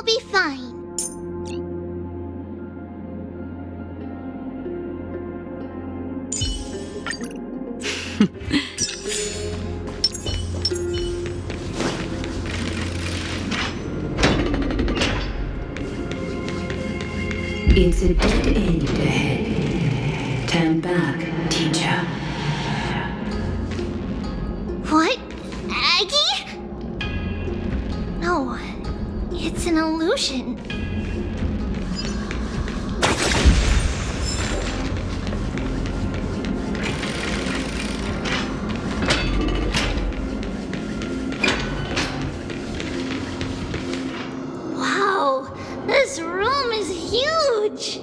We'll be fine. It's a dead end ahead. Turn back, teacher. What? Aggie? No, it's an illusion. Wow, this room is huge.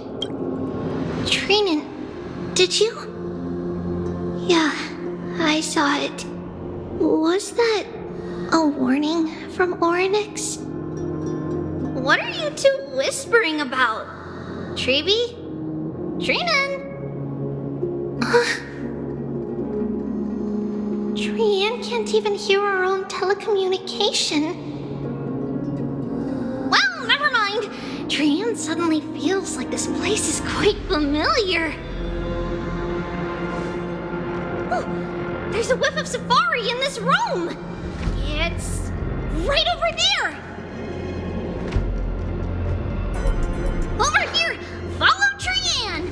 Trinan, did you? Yeah, I saw it. Was that a warning from Orynyx? What are you two whispering about? Treeby? Trinan? Trian can't even hear our own telecommunication. Well, never mind. Trian suddenly feels like this place is quite familiar. Oh, there's a whiff of safari in this room. It's right over there. Over here! Follow Trian!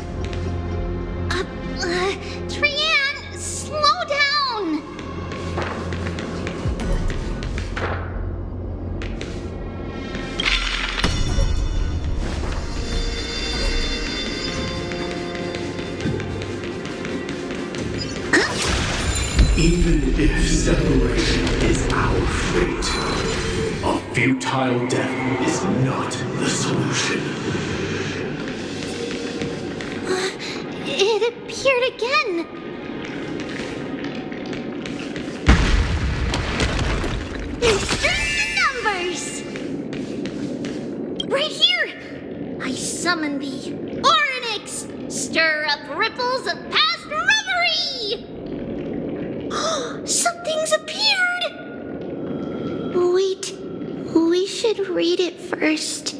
Trian, slow down! Even if separation is our fate, a futile death is not the solution. It appeared again. Numbers! Right here! I summon thee, Orynyx! Stir up ripples of past reverie! Something's appeared! Wait, we should read it first.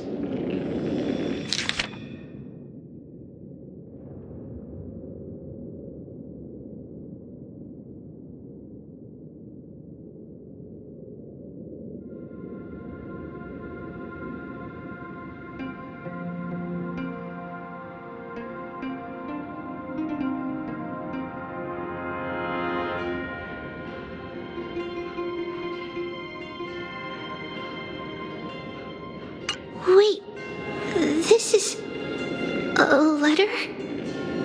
Wait, this is a letter?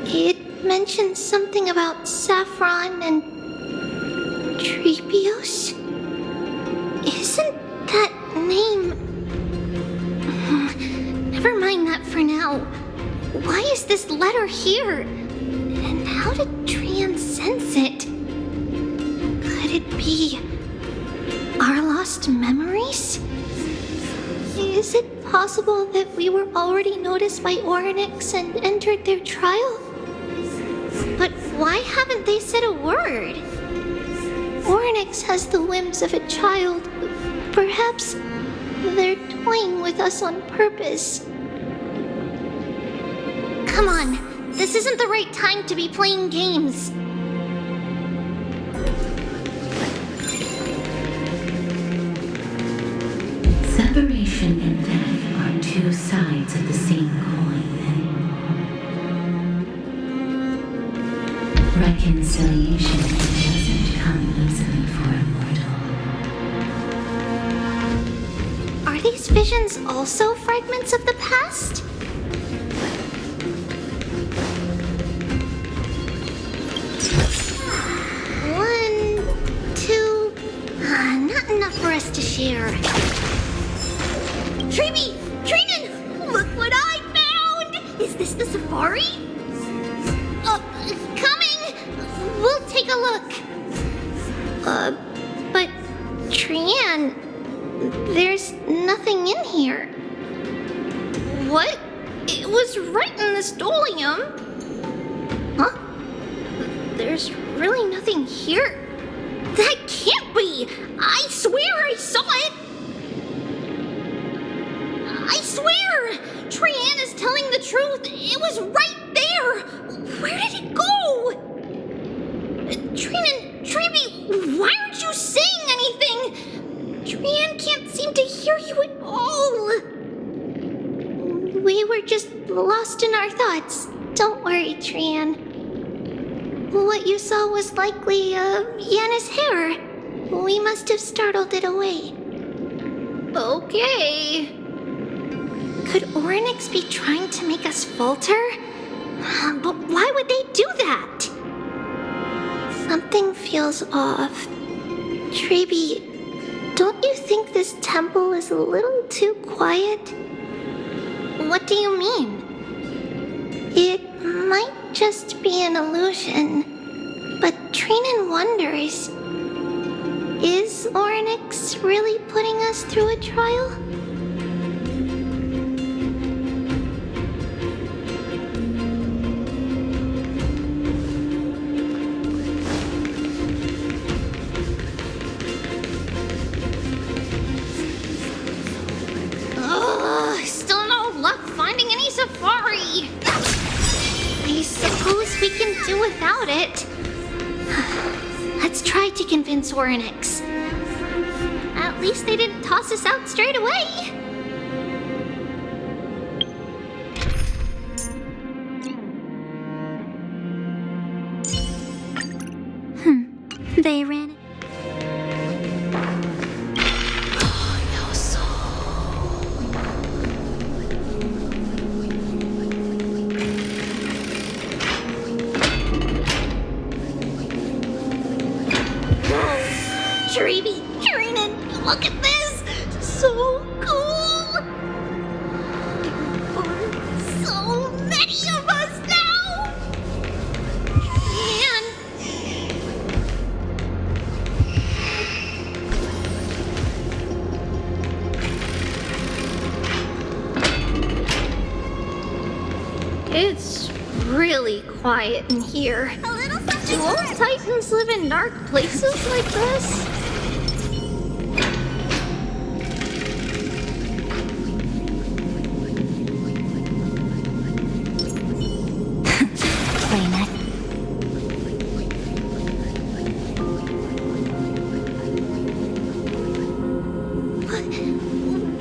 It mentions something about Saffron and Treebios? Isn't that name... Never mind that for now. Why is this letter here? And how did Trian sense it? Could it be our lost memories? Is it possible that we were already noticed by Orynyx and entered their trial? But why haven't they said a word? Orynyx has the whims of a child. Perhaps they're toying with us on purpose. Come on, this isn't the right time to be playing games. Separation and death are two sides of the same coin. Reconciliation doesn't come easily for a mortal. Are these visions also fragments of the past? One, two... not enough for us to share. Treeby! Trinan! Look what I found! Is this the safari? Coming! We'll take a look. But Trian, there's nothing in here. What? It was right in the stolium. Huh? There's really nothing here. That can't be! I swear I saw it! It was right there! Where did it go? Trin and Treeby, why aren't you saying anything? Trian can't seem to hear you at all. We were just lost in our thoughts. Don't worry, Trian. What you saw was likely, Yana's hair. We must have startled it away. Okay. Could Oryx be trying to make us falter? But why would they do that? Something feels off. Treeby, don't you think this temple is a little too quiet? What do you mean? It might just be an illusion, but Trinan wonders, is Oryx really putting us through a trial? Still no luck finding any safari. I suppose we can do without it. Let's try to convince Oryx. At least they didn't toss us out straight away. They ran it. Treeby, Trinan, look at this! So cool! There are so many of us now! Man! It's really quiet in here. Do all Titans live in dark places like this?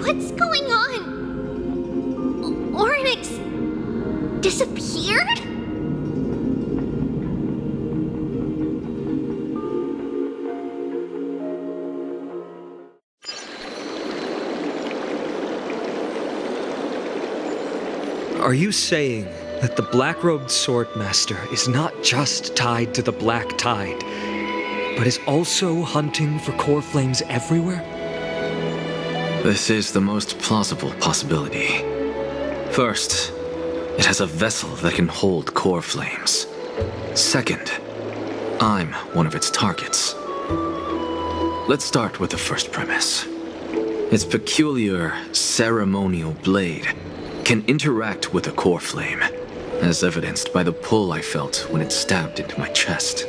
What's going on? Oryx disappeared? Are you saying that the black-robed swordmaster is not just tied to the Black Tide, but is also hunting for core flames everywhere? This is the most plausible possibility. First, it has a vessel that can hold core flames. Second, I'm one of its targets. Let's start with the first premise. Its peculiar ceremonial blade can interact with a core flame, as evidenced by the pull I felt when it stabbed into my chest.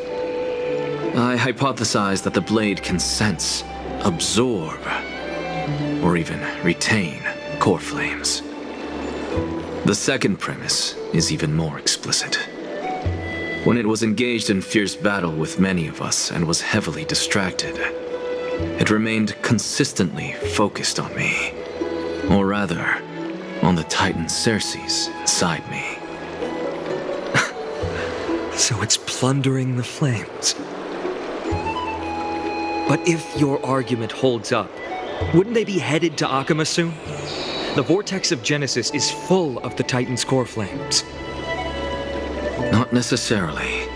I hypothesized that the blade can sense, absorb, or even retain core flames. The second premise is even more explicit. When it was engaged in fierce battle with many of us and was heavily distracted, it remained consistently focused on me. Or rather, on the Titan Ceres inside me. So it's plundering the flames. But if your argument holds up, wouldn't they be headed to Akama soon? The vortex of Genesis is full of the Titan's core flames. Not necessarily.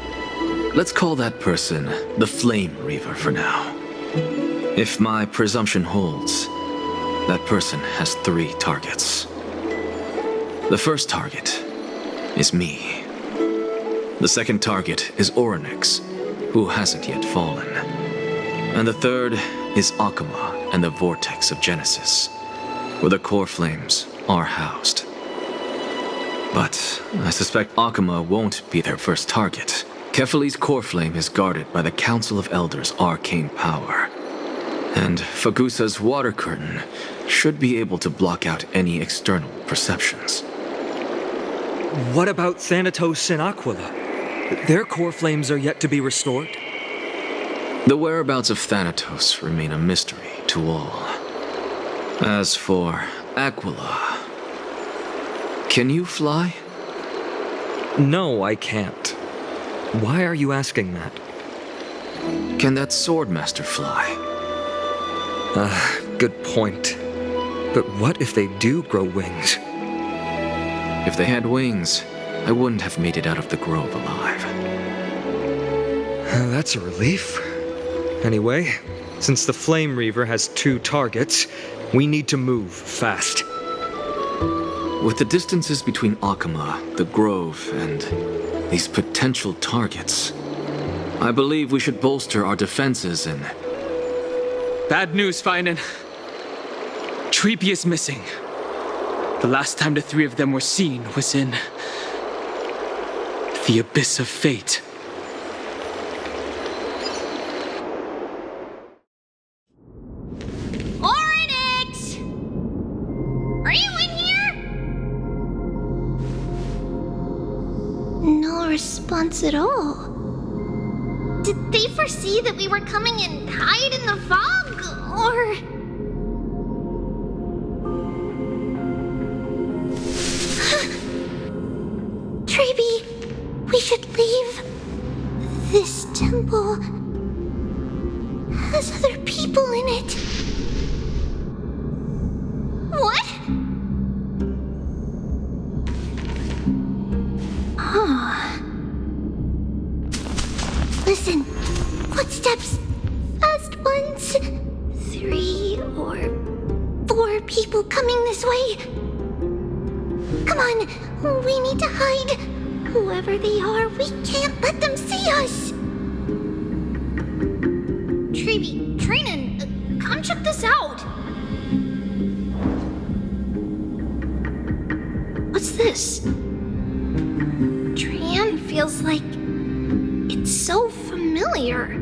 Let's call that person the Flame Reaver for now. If my presumption holds, that person has 3 targets. The first target is me. The second target is Oryx, who hasn't yet fallen. And the third is Akama and the Vortex of Genesis, where the core flames are housed. But I suspect Akama won't be their first target. Kefali's core flame is guarded by the Council of Elders' arcane power. And Fagusa's water curtain should be able to block out any external perceptions. what about Thanatos and Aquila? Their core flames are yet to be restored. The whereabouts of Thanatos remain a mystery to all. As for Aquila, can you fly? No, I can't. Why are you asking that? Can that Swordmaster fly? Good point. But what if they do grow wings? If they had wings, I wouldn't have made it out of the grove alive. That's a relief. Anyway, since the Flame Reaver has 2 targets, we need to move fast. With the distances between Akama, the grove, and these potential targets, I believe we should bolster our defenses and... Bad news, Finan. Treepy is missing. The last time the 3 of them were seen was in... the Abyss of Fate. Oryx! Are you in here? No response at all. Did they foresee that we were coming and hide in the fog, or... Treeby, we should leave. This temple has other people in it. What? Listen, footsteps. Fast ones. 3 or 4 people coming this way. Come on, we need to hide. Whoever they are, we can't let them see us. Treeby, Trinan, come check this out. What's this? Trian feels like it's so familiar.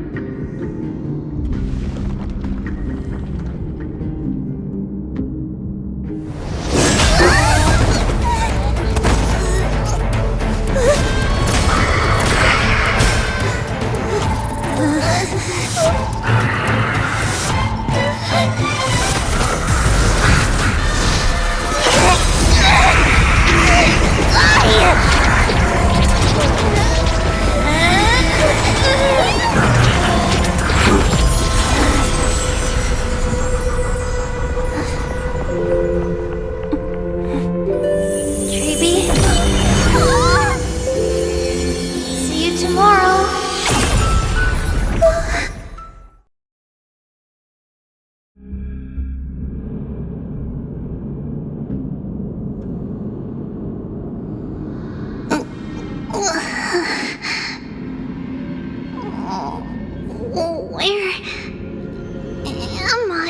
Where am I?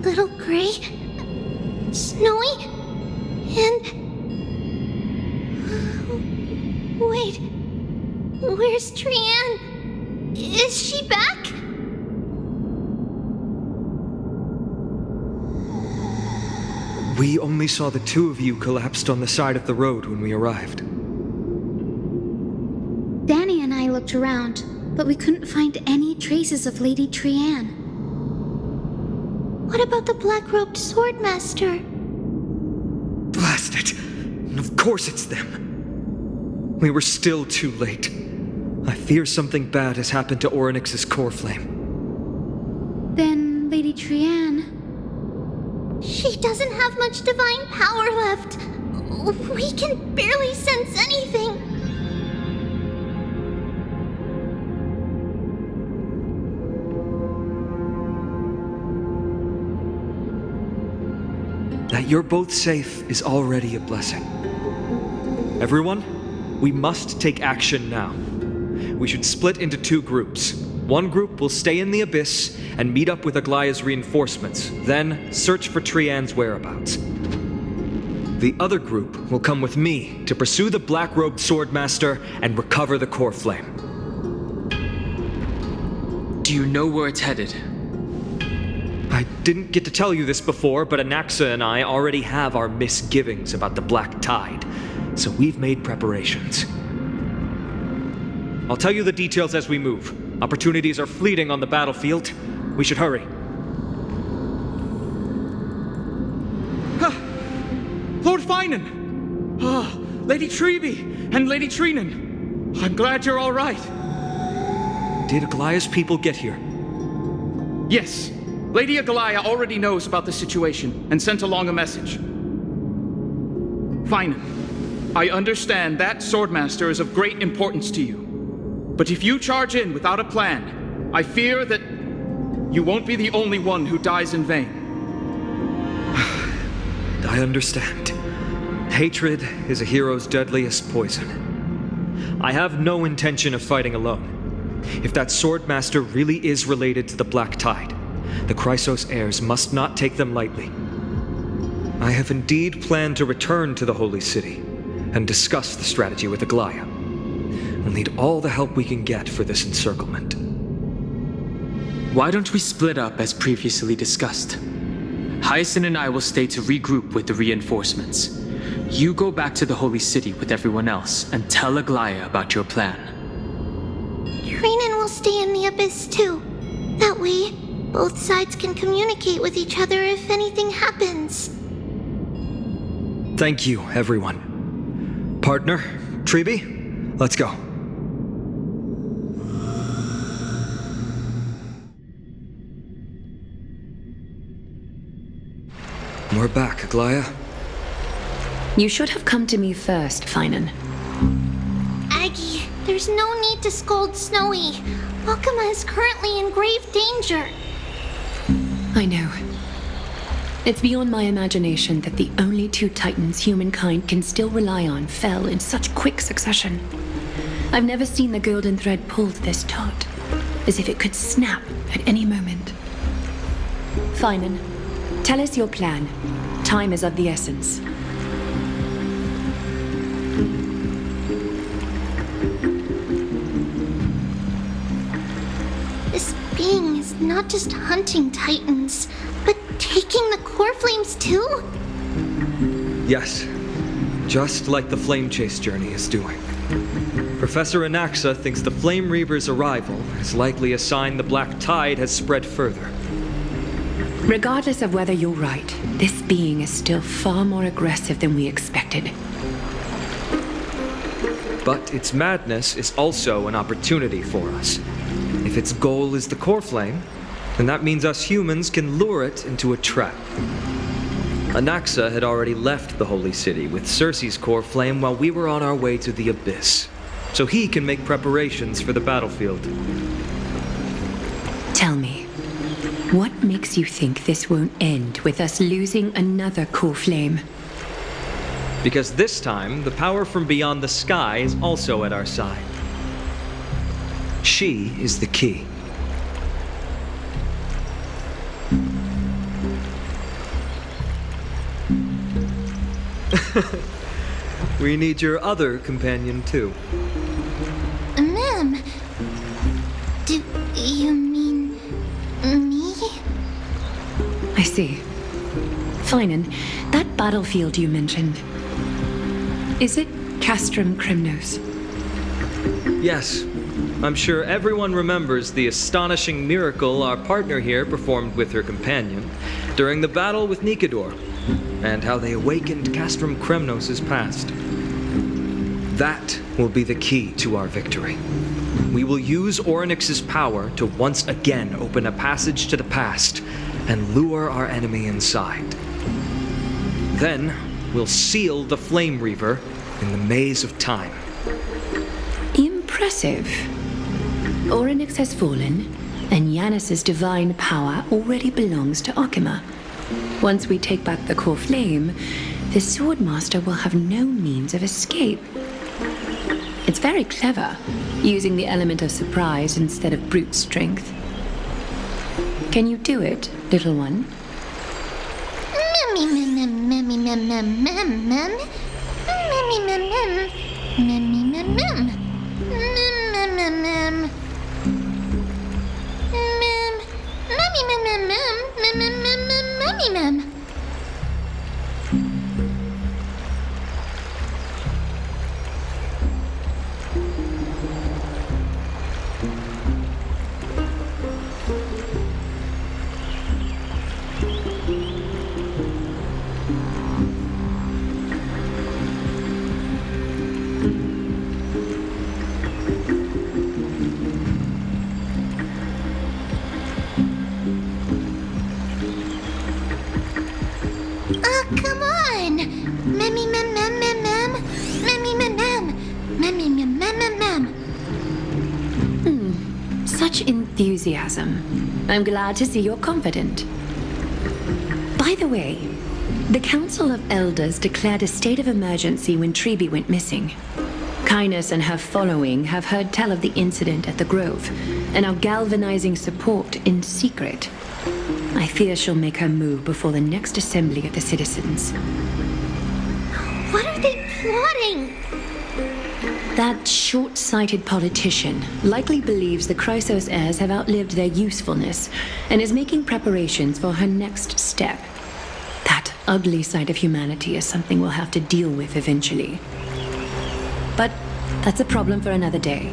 Little gray, snowy, and... Wait, where's Trian? Is she back? We only saw the 2 of you collapsed on the side of the road when we arrived. Danny and I looked around, but we couldn't find any traces of Lady Trian. What about the black-robed swordmaster? Blast it! Of course it's them. We were still too late. I fear something bad has happened to Oryx's core flame. Then Lady Trian... She doesn't have much divine power left. We can barely sense anything. That you're both safe is already a blessing. Everyone, we must take action now. We should split into 2 groups. One group will stay in the Abyss and meet up with Aglaya's reinforcements, then search for Trian's whereabouts. The other group will come with me to pursue the black-robed swordmaster and recover the core flame. Do you know where it's headed? I I didn't get to tell you this before, but Anaxa and I already have our misgivings about the Black Tide, so we've made preparations. I'll tell you the details as we move. Opportunities are fleeting on the battlefield. We should hurry. Lord Finan! Lady Treby and Lady Treenan. I'm glad you're all right. Did Aglaya's people get here? Yes. Lady Aglaya already knows about the situation and sent along a message. Finan, I understand that Swordmaster is of great importance to you. But if you charge in without a plan, I fear that you won't be the only one who dies in vain. I understand. Hatred is a hero's deadliest poison. I have no intention of fighting alone. If that Swordmaster really is related to the Black Tide, the Chrysos heirs must not take them lightly. I have indeed planned to return to the Holy City and discuss the strategy with Aglaya. We'll need all the help we can get for this encirclement. Why don't we split up as previously discussed? Hyacinth and I will stay to regroup with the reinforcements. You go back to the Holy City with everyone else and tell Aglaya about your plan. Treenan will stay in the Abyss too. That way, both sides can communicate with each other if anything happens. Thank you, everyone. Partner, Treby, let's go. We're back, Aglaya. You should have come to me first, Finan. Aggie, there's no need to scold Snowy. Wakama is currently in grave danger. I know. It's beyond my imagination that the only two titans humankind can still rely on fell in such quick succession. I've never seen the golden thread pulled this taut, as if it could snap at any moment. Finan, tell us your plan. Time is of the essence. This being is not just hunting titans, but taking the core flames too? Yes, just like the Flame Chase journey is doing. Professor Anaxa thinks the Flame Reaver's arrival is likely a sign the Black Tide has spread further. Regardless of whether you're right, this being is still far more aggressive than we expected. But its madness is also an opportunity for us. If its goal is the core flame, then that means us humans can lure it into a trap. Anaxa had already left the Holy City with Cersei's core flame while we were on our way to the Abyss, so he can make preparations for the battlefield. Tell me, what makes you think this won't end with us losing another core flame? Because this time, the power from beyond the sky is also at our side. She is the key. We need your other companion, too. Ma'am, do you mean me? I see. Finan, that battlefield you mentioned, is it Castrum Krymnos? Yes. I'm sure everyone remembers the astonishing miracle our partner here performed with her companion during the battle with Nikador, and how they awakened Castrum Krymnos' past. That will be the key to our victory. We will use Orynyx's power to once again open a passage to the past and lure our enemy inside. Then, we'll seal the Flame Reaver in the maze of time. Impressive. Orynyx has fallen, and Yanis's divine power already belongs to Okima. Once we take back the core flame, the Swordmaster will have no means of escape. It's very clever, using the element of surprise instead of brute strength. Can you do it, little one? Mem. Come on! Memmy mem mem mem mem. Memmy mem mem. Memmy mem mem mem mem. Such enthusiasm. I'm glad to see you're confident. By the way, the Council of Elders declared a state of emergency when Treeby went missing. Kynus and her following have heard tell of the incident at the Grove and are galvanizing support in secret. I fear she'll make her move before the next assembly of the citizens. What are they plotting? That short-sighted politician likely believes the Chrysos heirs have outlived their usefulness and is making preparations for her next step. That ugly side of humanity is something we'll have to deal with eventually. But that's a problem for another day.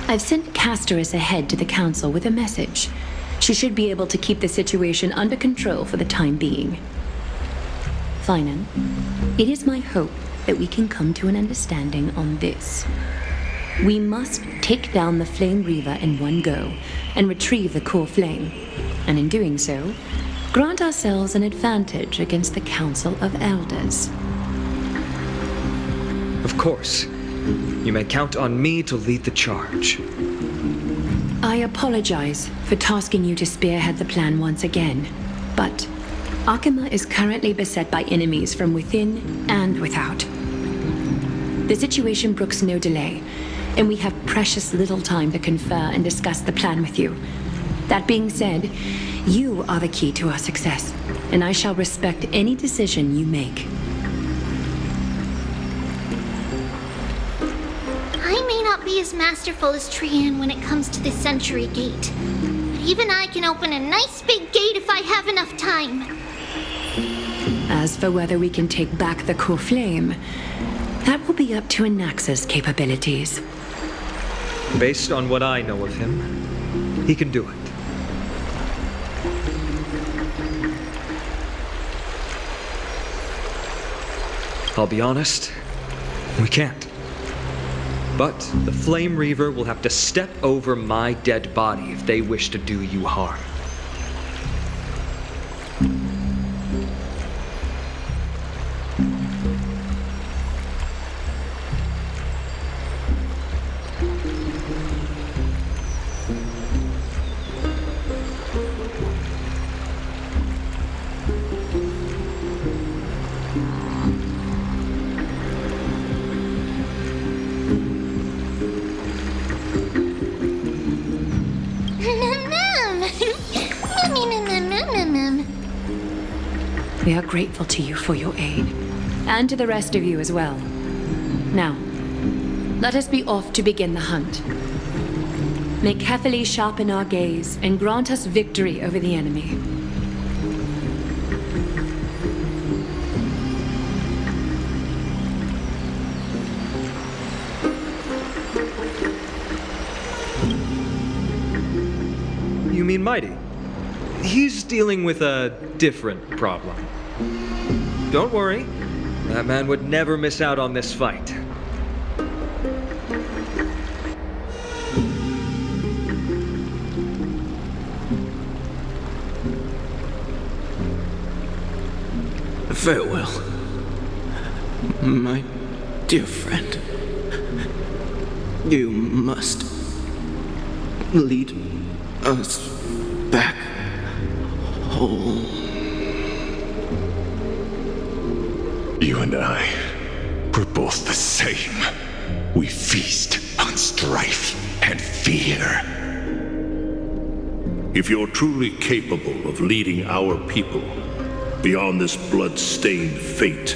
I've sent Castorus ahead to the council with a message. She should be able to keep the situation under control for the time being. Finan, it is my hope that we can come to an understanding on this. We must take down the Flame Reaver in one go and retrieve the core flame, and in doing so, grant ourselves an advantage against the Council of Elders. Of course. You may count on me to lead the charge. I apologize for tasking you to spearhead the plan once again, but Akima is currently beset by enemies from within and without. The situation brooks no delay, and we have precious little time to confer and discuss the plan with you. That being said, you are the key to our success, and I shall respect any decision you make. I may not be as masterful as Trian when it comes to the Century Gate, but even I can open a nice big gate if I have enough time. As for whether we can take back the core flame, that will be up to Anaxa's capabilities. Based on what I know of him, he can do it. I'll be honest, we can't. But the Flame Reaver will have to step over my dead body if they wish to do you harm. We are grateful to you for your aid, and to the rest of you as well. Now, let us be off to begin the hunt. May Kethely sharpen our gaze and grant us victory over the enemy. You mean Mighty? He's dealing with a different problem. Don't worry, that man would never miss out on this fight. Farewell, my dear friend. You must lead us back home. You and I, we're both the same. We feast on strife and fear. If you're truly capable of leading our people beyond this blood-stained fate,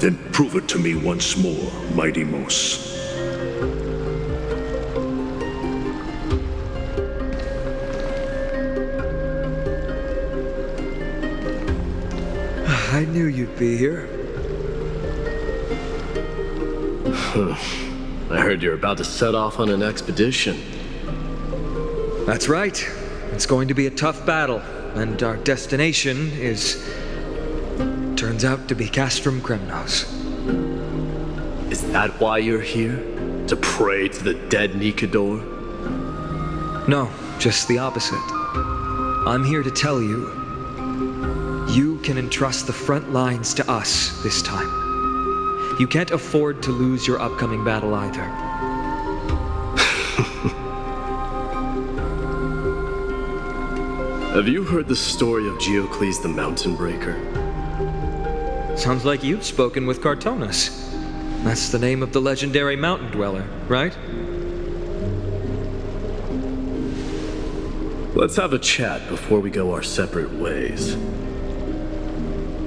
then prove it to me once more, Mighty Mos. I knew you'd be here. I heard you're about to set off on an expedition. That's right. It's going to be a tough battle, and our destination turns out to be Castrum Kremnos. Is that why you're here? To pray to the dead Nikador? No, just the opposite. I'm here to tell you, you can entrust the front lines to us this time. You can't afford to lose your upcoming battle either. Have you heard the story of Geocles the Mountain Breaker? Sounds like you've spoken with Cartonus. That's the name of the legendary mountain dweller, right? Let's have a chat before we go our separate ways.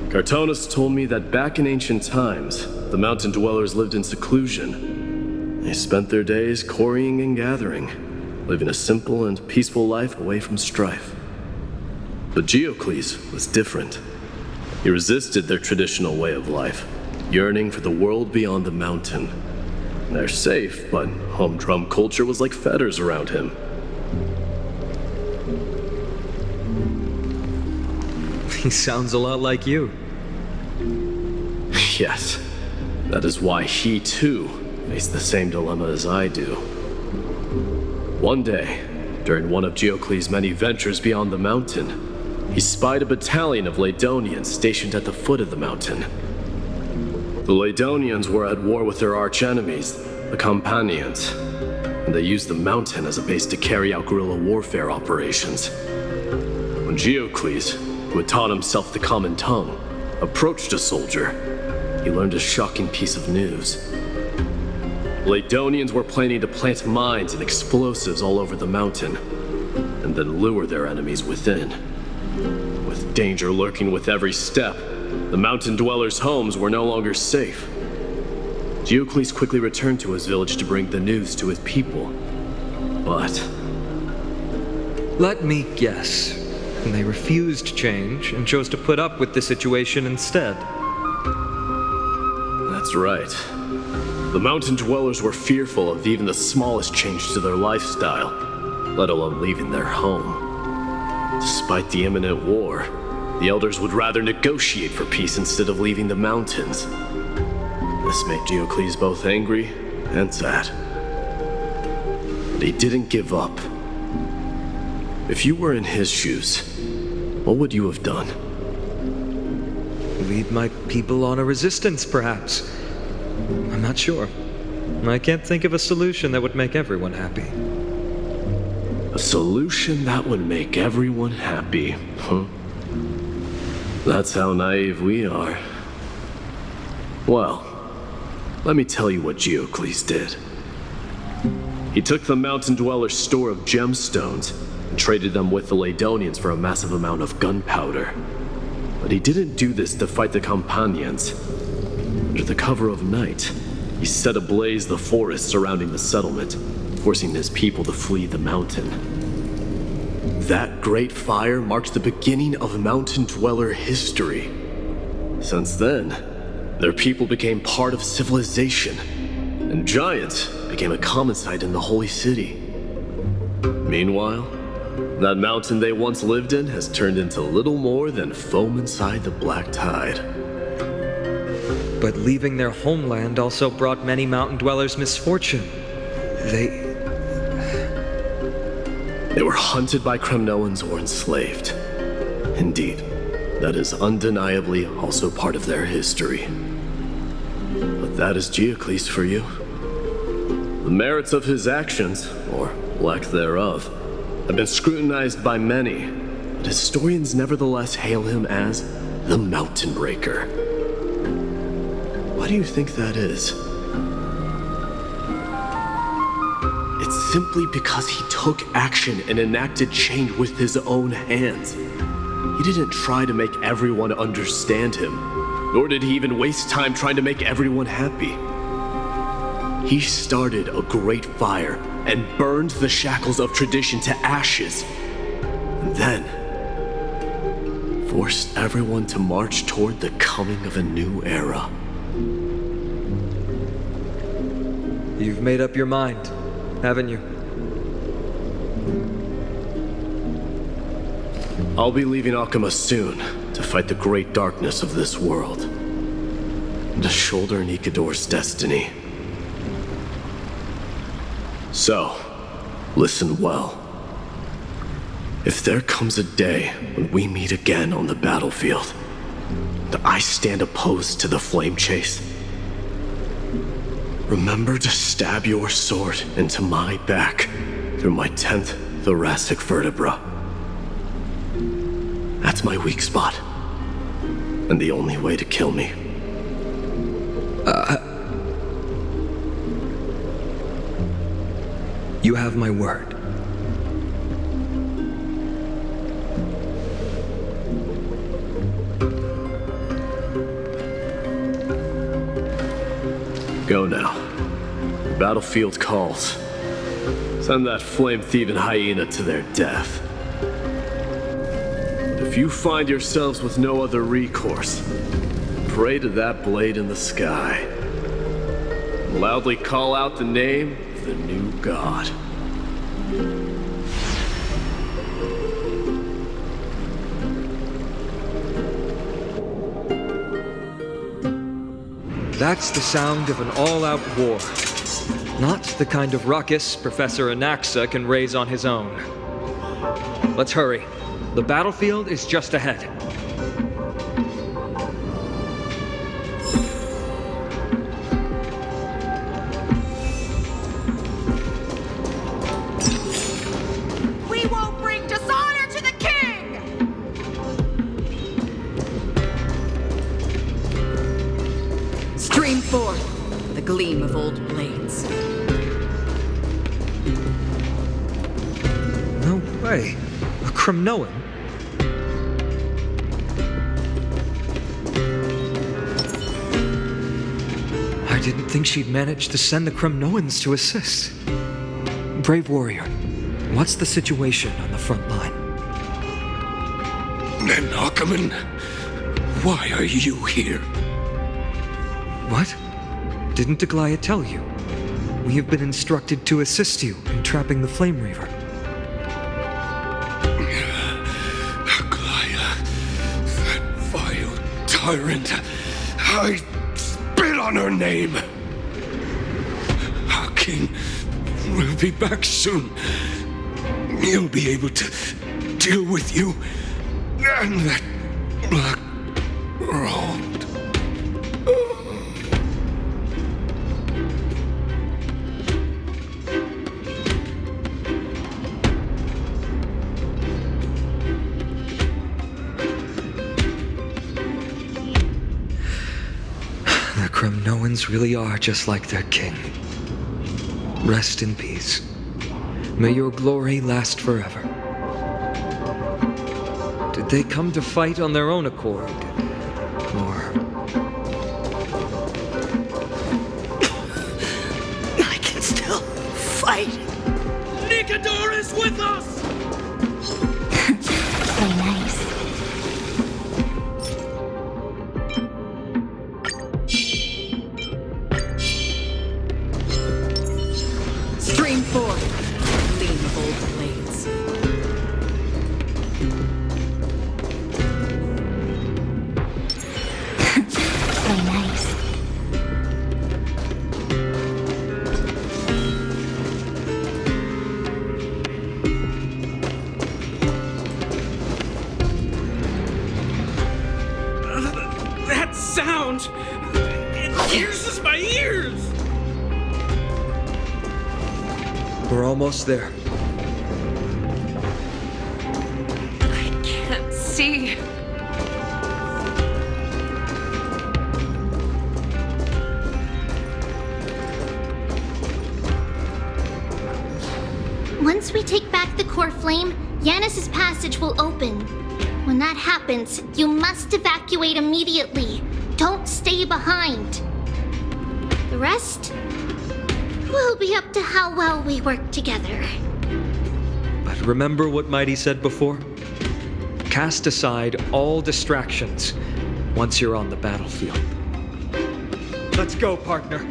Cartonus told me that back in ancient times, the mountain dwellers lived in seclusion. They spent their days quarrying and gathering, living a simple and peaceful life away from strife. But Geocles was different. He resisted their traditional way of life, yearning for the world beyond the mountain. They're safe, but humdrum culture was like fetters around him. He sounds a lot like you. Yes, that is why he too faced the same dilemma as I do. One day, during one of Geocles' many ventures beyond the mountain, he spied a battalion of Ladonians stationed at the foot of the mountain. The Ladonians were at war with their arch-enemies, the Companions, and they used the mountain as a base to carry out guerrilla warfare operations. When Geocles, who had taught himself the common tongue, approached a soldier, he learned a shocking piece of news. Ladonians were planning to plant mines and explosives all over the mountain, and then lure their enemies within. With danger lurking with every step, the mountain dwellers' homes were no longer safe. Geocles quickly returned to his village to bring the news to his people. But let me guess. They refused change and chose to put up with the situation instead. That's right. The mountain dwellers were fearful of even the smallest change to their lifestyle, let alone leaving their home. Despite the imminent war, the elders would rather negotiate for peace instead of leaving the mountains. This made Geocles both angry and sad. But he didn't give up. If you were in his shoes, what would you have done? Lead my people on a resistance, perhaps. I'm not sure. I can't think of a solution that would make everyone happy. A solution that would make everyone happy, huh? That's how naive we are. Well, let me tell you what Geocles did. He took the mountain dweller's store of gemstones and traded them with the Ladonians for a massive amount of gunpowder. But he didn't do this to fight the Companions. Under the cover of night, he set ablaze the forest surrounding the settlement, forcing his people to flee the mountain. That great fire marked the beginning of mountain dweller history. Since then, their people became part of civilization, and giants became a common sight in the holy city. Meanwhile, that mountain they once lived in has turned into little more than foam inside the black tide. But leaving their homeland also brought many mountain dwellers misfortune. They were hunted by Kremnoans or enslaved. Indeed, that is undeniably also part of their history. But that is Geocles for you. The merits of his actions, or lack thereof, have been scrutinized by many, but historians nevertheless hail him as the Mountain Breaker. Why do you think that is? It's simply because he took action and enacted change with his own hands. He didn't try to make everyone understand him, nor did he even waste time trying to make everyone happy. He started a great fire and burned the shackles of tradition to ashes. And then, forced everyone to march toward the coming of a new era. You've made up your mind, haven't you? I'll be leaving Akuma soon to fight the great darkness of this world. And to shoulder Nikador's destiny. So, listen well. If there comes a day when we meet again on the battlefield, that I stand opposed to the flame chase, remember to stab your sword into my back through my 10th thoracic vertebra. That's my weak spot, and the only way to kill me. You have my word. Go now. The battlefield calls. Send that flame-thieving hyena to their death. But if you find yourselves with no other recourse, pray to that blade in the sky. And loudly call out the name of the new god. That's the sound of an all-out war. Not the kind of ruckus Professor Anaxa can raise on his own. Let's hurry. The battlefield is just ahead. We won't bring dishonor to the king! Stream forth the gleam of old blades. No way. A Kremnoan? I didn't think she'd manage to send the Kremnoans to assist. Brave warrior, what's the situation on the front line? Nanakuman, why are you here? What? Didn't Aglaya tell you? We have been instructed to assist you in trapping the Flame Reaver. Aglaya, that vile tyrant. I spit on her name. Our king will be back soon. He'll be able to deal with you and that black robe. The Kremnoans really are just like their king. Rest in peace. May your glory last forever. Did they come to fight on their own accord? Or... I can still fight. Nikador is with us! Play nice. Stream forth the gleam of old blades. Play nice. That sound! It pierces my ears! We're almost there. I can't see. Once we take back the core flame, Yanis's passage will open. When that happens, you must evacuate immediately. Don't stay behind. The rest will be up to how well we work together. But remember what Mighty said before? Cast aside all distractions once you're on the battlefield. Let's go, partner.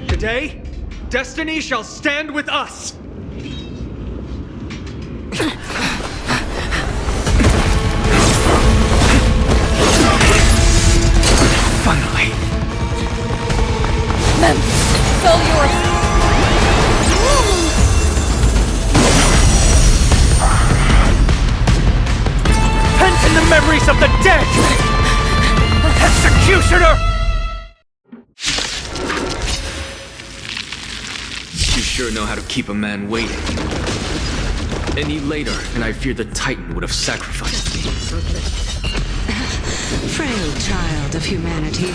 Today, destiny shall stand with us! Finally. Mem, it's all yours. Pent in the memories of the dead! Executioner! You sure know how to keep a man waiting. Any later, and I fear the Titan would have sacrificed me. Frail child of humanity,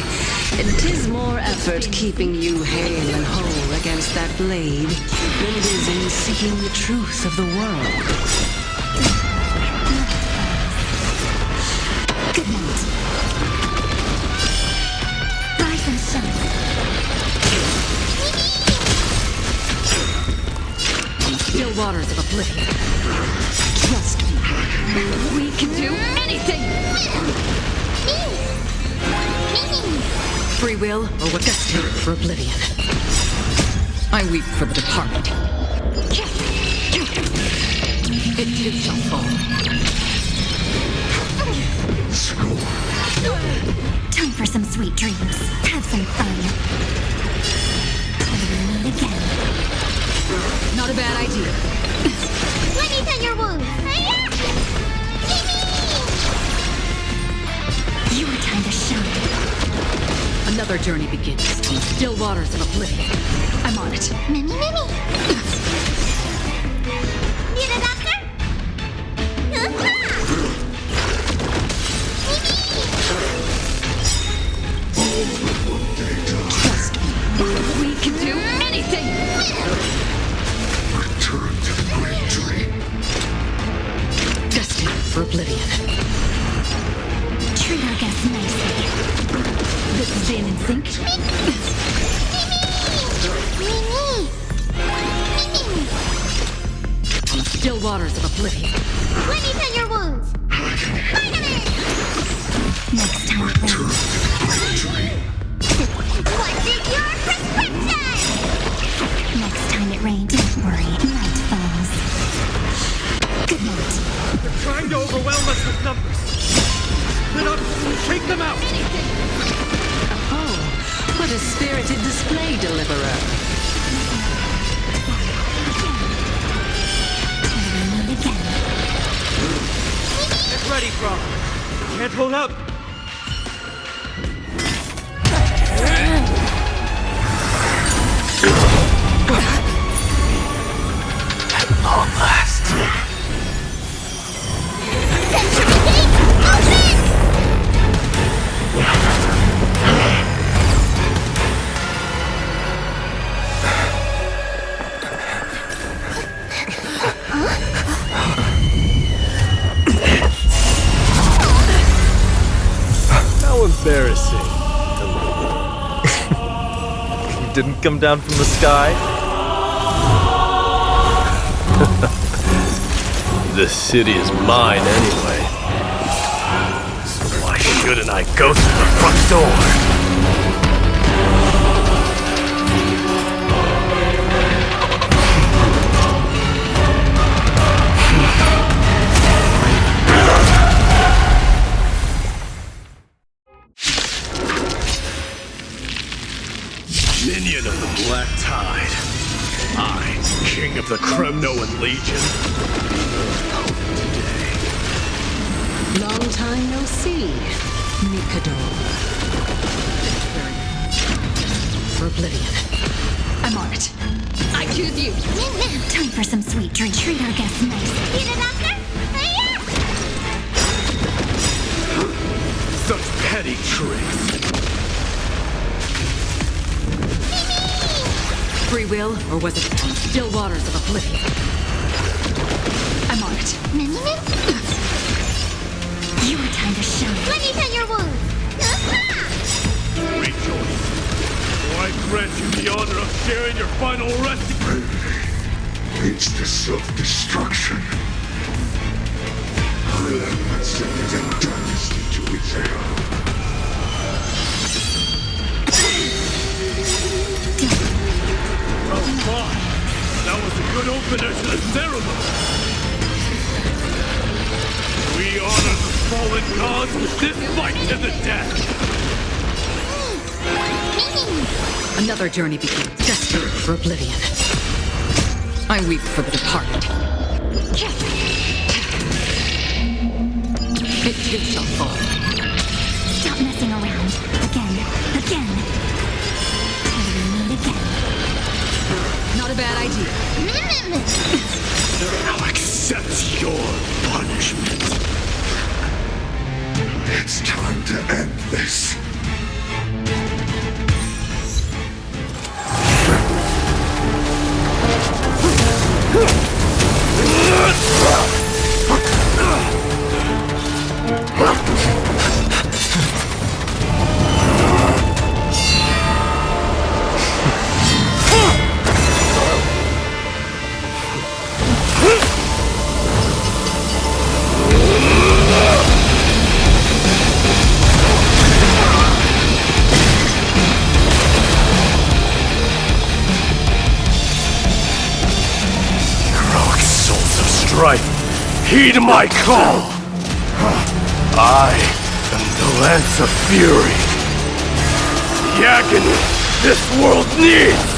it is more effort keeping you hale and whole against that blade than it is in seeking the truth of the world. Good night. Rise and shine. Still waters of oblivion. Trust me. We can do anything! Free will or what? Destined for oblivion. I weep for the departed. It too shall fall. Time for some sweet dreams. Have some fun. Till we meet again. Not a bad idea. Let me tend your wounds. Your time to shine. Another journey begins. Still waters of oblivion. I'm on it. Mimi. Need a doctor? Trust me. We can do anything! Return to the great dream. Destined for oblivion. Treat our guests nicely. This is Zane in sync. Mimi! Still waters of oblivion. Let me tend your wounds. Vitamin! Next time, what is your prescription? Next time it rains, don't worry, night falls. Good night. They're trying to overwhelm us with numbers. Split up, take them out! Oh, what a spirited display, Deliverer. Get ready, Frog. Can't hold out. At long last. Century Gate, open! How embarrassing. You didn't come down from the sky? This city is mine anyway. So why shouldn't I go through the front door? Minion of the Black Tide. I, King of the Kremnoan Legion. Long time no see, Mikado. For oblivion. I'm on it. I choose you. Time for some sweet drink. Treat our guests nice. Need a doctor? Such petty tricks. Free will, or was it still waters of oblivion? I'm on it. Mimi? Your time to shine. Let me tend your wounds. Rejoice, for I grant you the honor of sharing your final resting. Leads to self-destruction. I am Sentence and darkness into its air. Oh, my! That was a good opener to the ceremony! We honor the fallen gods with this fight to the death! Another journey begins, desperate for oblivion. I weep for the departed. It too shall fall. Stop messing around. Again. Till we meet again. Not a bad idea. Now accept your punishment. It's time to end this. Heed my call! I am the Lance of Fury. The agony this world needs!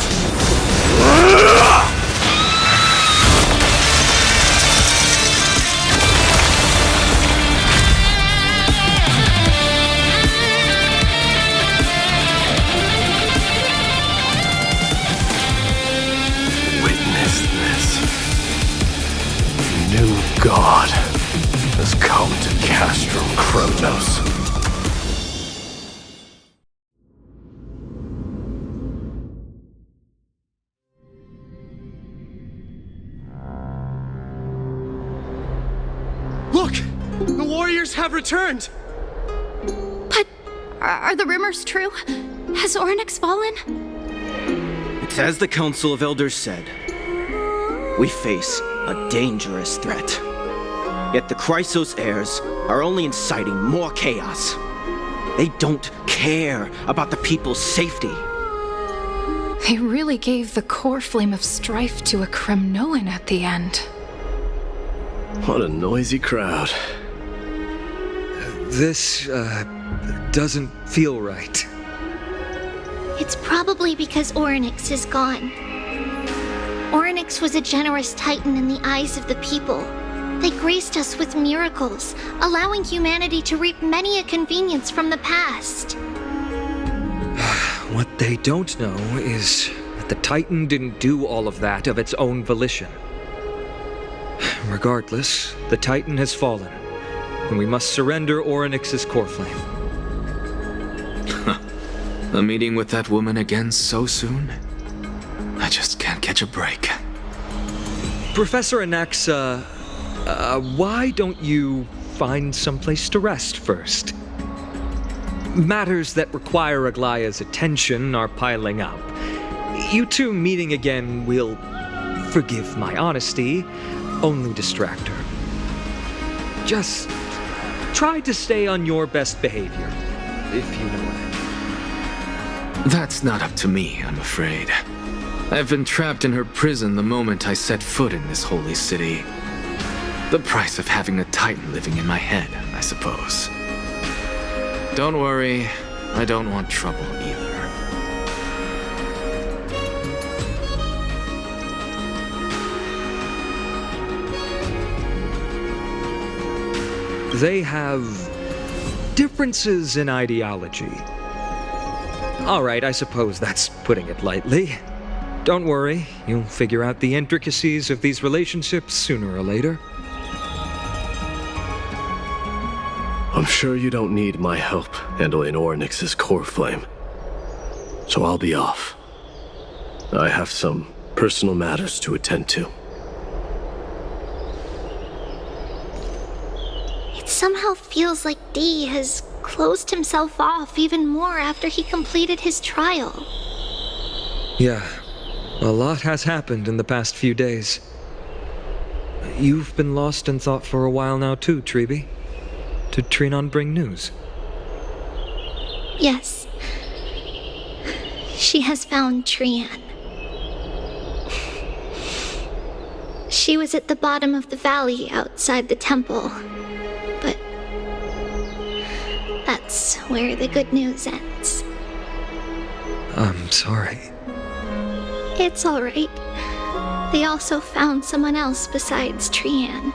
Witness this. New God has come to Castrum Kronos. Look! The warriors have returned! But are the rumors true? Has Orynyx fallen? It's as the Council of Elders said. We face a dangerous threat. Yet the Chrysos heirs are only inciting more chaos. They don't care about the people's safety. They really gave the core flame of strife to a Kremnoan at the end. What a noisy crowd. This, doesn't feel right. It's probably because Orynyx is gone. Orynyx was a generous titan in the eyes of the people. They graced us with miracles, allowing humanity to reap many a convenience from the past. What they don't know is that the Titan didn't do all of that of its own volition. Regardless, the Titan has fallen, and we must surrender Orynyx's core flame. A meeting with that woman again so soon? I just can't catch a break. Professor Anaxa, why don't you find someplace to rest first? Matters that require Aglaya's attention are piling up. You two meeting again will, forgive my honesty, only distract her. Just try to stay on your best behavior, if you know what I mean. That's not up to me, I'm afraid. I've been trapped in her prison the moment I set foot in this holy city. The price of having a Titan living in my head, I suppose. Don't worry, I don't want trouble either. They have differences in ideology. All right, I suppose that's putting it lightly. Don't worry, you'll figure out the intricacies of these relationships sooner or later. I'm sure you don't need my help handling Orynyx's core flame. So I'll be off. I have some personal matters to attend to. It somehow feels like D has closed himself off even more after he completed his trial. Yeah, a lot has happened in the past few days. You've been lost in thought for a while now too, Treeby. Did Trinon bring news? Yes. She has found Trian. She was at the bottom of the valley outside the temple, but that's where the good news ends. I'm sorry. It's all right. They also found someone else besides Trian.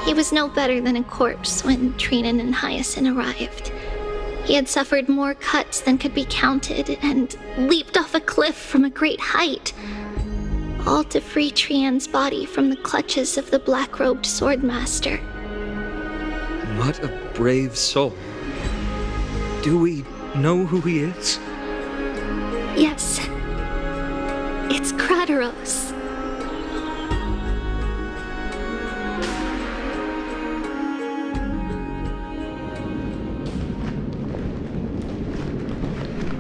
He was no better than a corpse when Trinan and Hyacinth arrived. He had suffered more cuts than could be counted and leaped off a cliff from a great height, all to free Trian's body from the clutches of the black-robed swordmaster. What a brave soul. Do we know who he is? Yes. It's Krateros.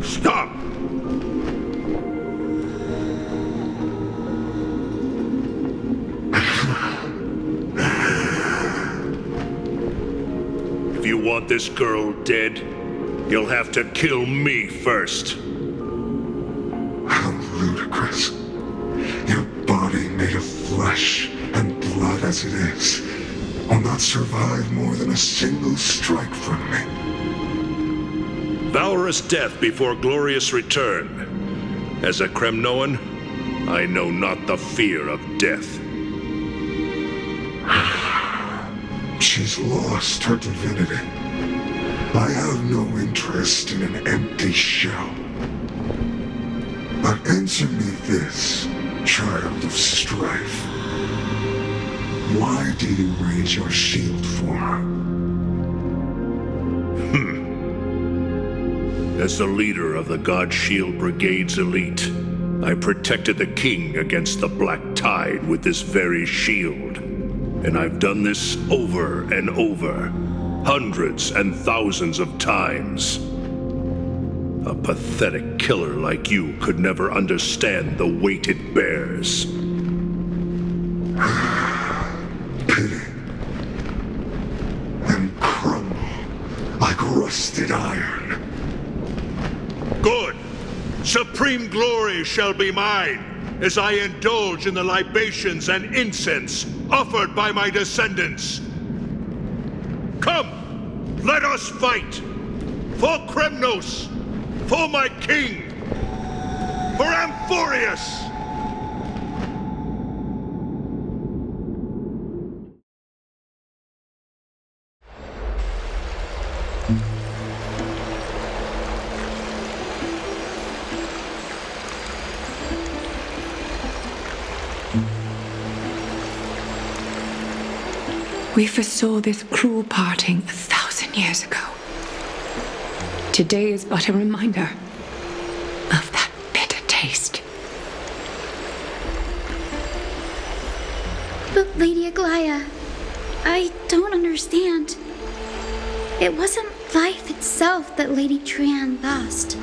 Stop! If you want this girl dead, you'll have to kill me first. How ludicrous. Your body made of flesh and blood as it is will not survive more than a single strike from me. Valorous death before glorious return. As a Kremnoan, I know not the fear of death. She's lost her divinity. I have no interest in an empty shell. But answer me this, child of strife. Why do you raise your shield for her? As the leader of the God Shield Brigade's elite, I protected the king against the Black Tide with this very shield. And I've done this over and over, hundreds and thousands of times. A pathetic killer like you could never understand the weight it bears. Pity. And crumble like rusted iron. Good! Supreme glory shall be mine, as I indulge in the libations and incense offered by my descendants. Come, let us fight! For Kremnos! For my king! For Amphoreus! We foresaw this cruel parting 1,000 years ago. Today is but a reminder of that bitter taste. But Lady Aglaya, I don't understand. It wasn't life itself that Lady Trian lost.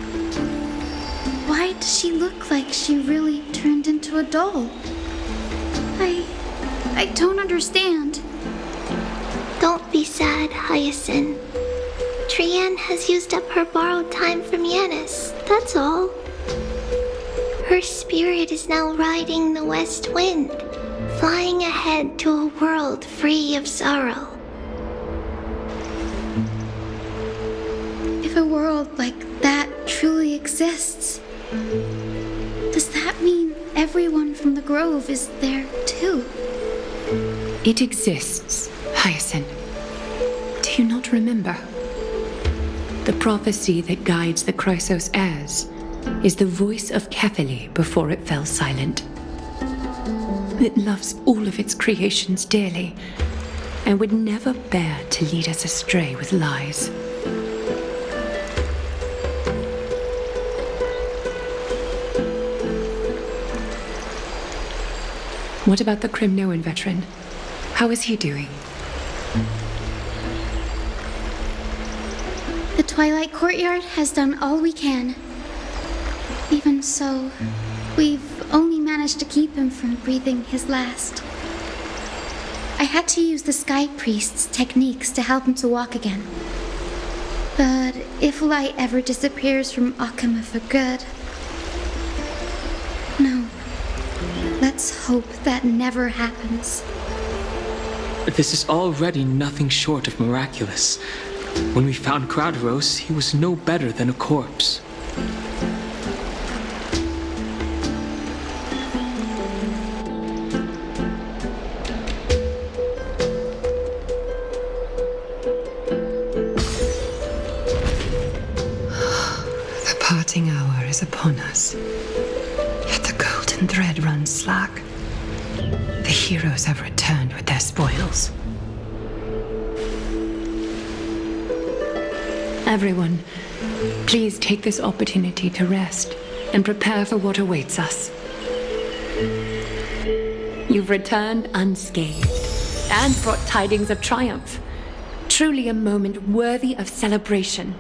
Why does she look like she really turned into a doll? I don't understand. Don't be sad, Hyacinth. Trian has used up her borrowed time from Yanis, that's all. Her spirit is now riding the west wind, flying ahead to a world free of sorrow. If a world like that truly exists, does that mean everyone from the Grove is there too? It exists, Hyacinth. Do you not remember? The prophecy that guides the Chrysos heirs is the voice of Kefili before it fell silent. It loves all of its creations dearly and would never bear to lead us astray with lies. What about the Kremnoan veteran? How is he doing? The Twilight Courtyard has done all we can. Even so, we've only managed to keep him from breathing his last. I had to use the Sky Priest's techniques to help him to walk again. But if light ever disappears from Akima for good... No. Let's hope that never happens. This is already nothing short of miraculous. When we found Crowderos, he was no better than a corpse. The parting hour is upon us. Yet the golden thread runs slack. The heroes have returned with their spoils. Everyone, please take this opportunity to rest and prepare for what awaits us. You've returned unscathed and brought tidings of triumph. Truly a moment worthy of celebration.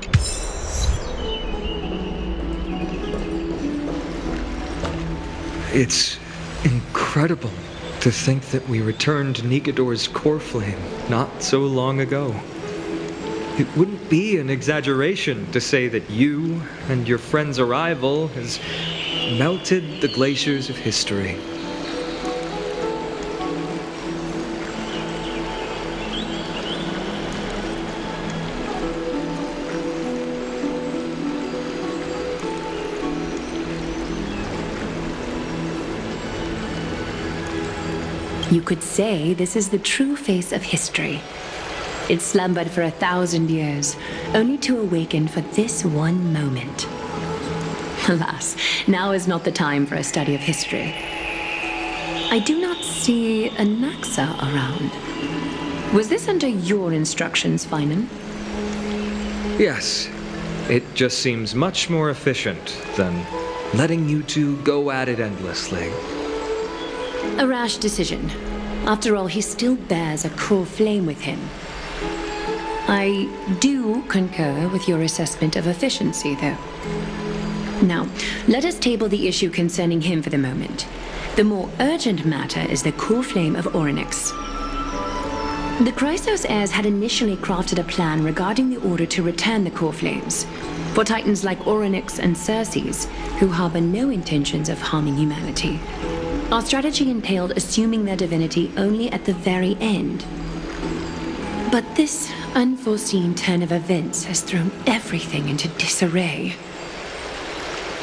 It's incredible to think that we returned Nigador's core flame not so long ago. It wouldn't be an exaggeration to say that you and your friend's arrival has melted the glaciers of history. You could say this is the true face of history. It slumbered for 1,000 years, only to awaken for this one moment. Alas, now is not the time for a study of history. I do not see a Naxa around. Was this under your instructions, Finan? Yes, it just seems much more efficient than letting you two go at it endlessly. A rash decision. After all, he still bears a core flame with him. I do concur with your assessment of efficiency, though. Now, let us table the issue concerning him for the moment. The more urgent matter is the core flame of Orynyx. The Chrysos heirs had initially crafted a plan regarding the order to return the core flames, for titans like Orynyx and Circes, who harbor no intentions of harming humanity. Our strategy entailed assuming their divinity only at the very end. But this unforeseen turn of events has thrown everything into disarray.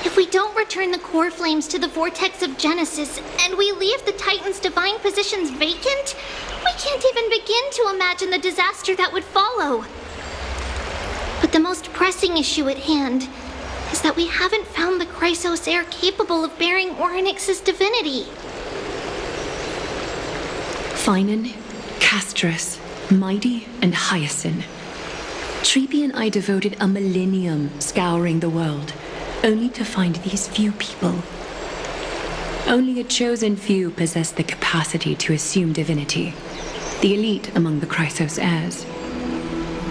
If we don't return the core flames to the vortex of Genesis, and we leave the Titan's divine positions vacant, we can't even begin to imagine the disaster that would follow. But the most pressing issue at hand is that we haven't found the Chrysos heir capable of bearing Orynyx's divinity. Finan, Castrus, Mighty, and Hyacinth. Treepy and I devoted a millennium scouring the world, only to find these few people. Only a chosen few possess the capacity to assume divinity, the elite among the Chrysos heirs.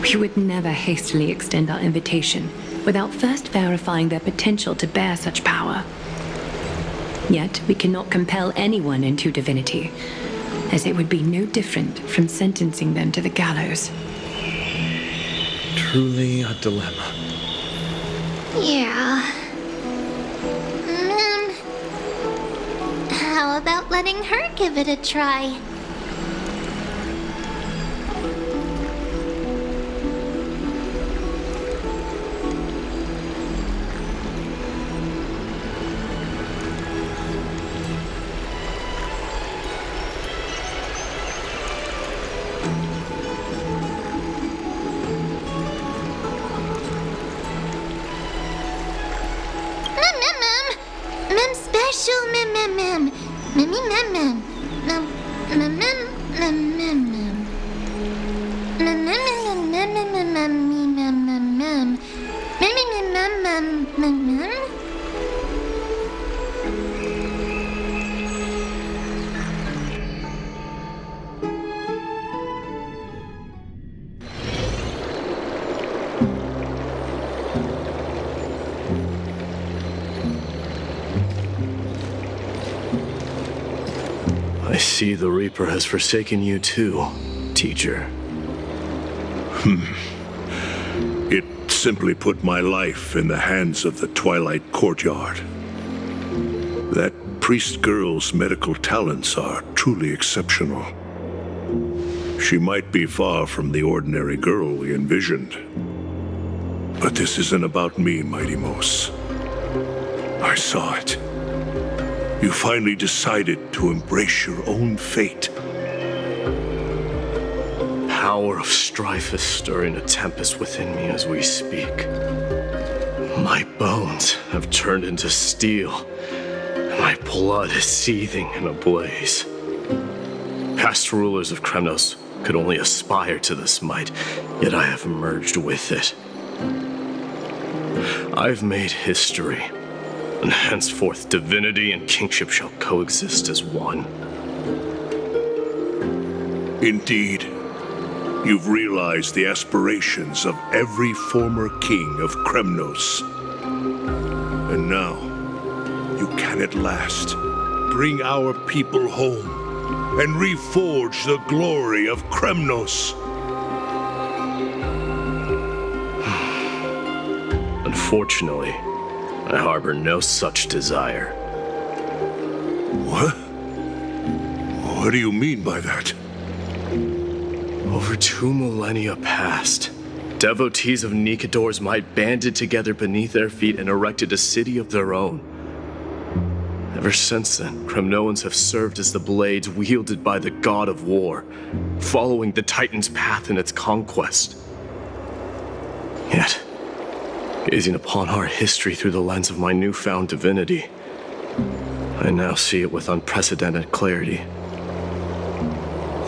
We would never hastily extend our invitation without first verifying their potential to bear such power. Yet we cannot compel anyone into divinity, as it would be no different from sentencing them to the gallows. Truly a dilemma. Yeah. How about letting her give it a try? see the Reaper has forsaken you too, teacher. It simply put my life in the hands of the Twilight Courtyard. That priest girl's medical talents are truly exceptional. She might be far from the ordinary girl we envisioned. But this isn't about me, Mighty Mos. I saw it. You finally decided to embrace your own fate. Power of strife is stirring a tempest within me as we speak. My bones have turned into steel, and my blood is seething in a blaze. Past rulers of Kremnos could only aspire to this might, yet I have merged with it. I've made history, and henceforth divinity and kingship shall coexist as one. Indeed, you've realized the aspirations of every former king of Kremnos. And now, you can at last bring our people home and reforge the glory of Kremnos. Unfortunately, I harbor no such desire. What? What do you mean by that? Over 2 millennia past, devotees of Nikador's might banded together beneath their feet and erected a city of their own. Ever since then, Kremnoans have served as the blades wielded by the god of war, following the Titan's path in its conquest. Yet, gazing upon our history through the lens of my newfound divinity, I now see it with unprecedented clarity.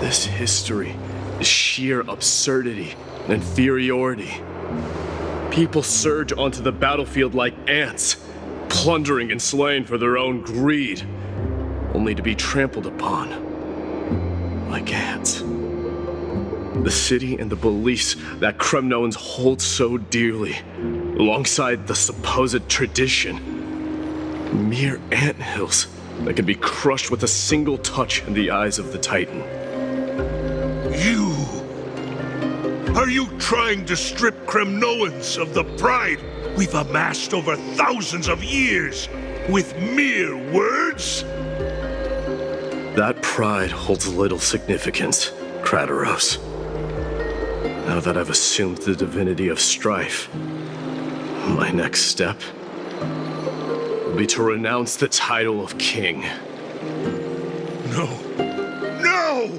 This history is sheer absurdity and inferiority. People surge onto the battlefield like ants, plundering and slaying for their own greed, only to be trampled upon like ants. The city and the beliefs that Kremnoans hold so dearly, alongside the supposed tradition, mere anthills that can be crushed with a single touch in the eyes of the Titan. You! Are you trying to strip Kremnoans of the pride we've amassed over thousands of years with mere words? That pride holds little significance, Kratos. Now that I've assumed the divinity of strife, my next step will be to renounce the title of king. No! No!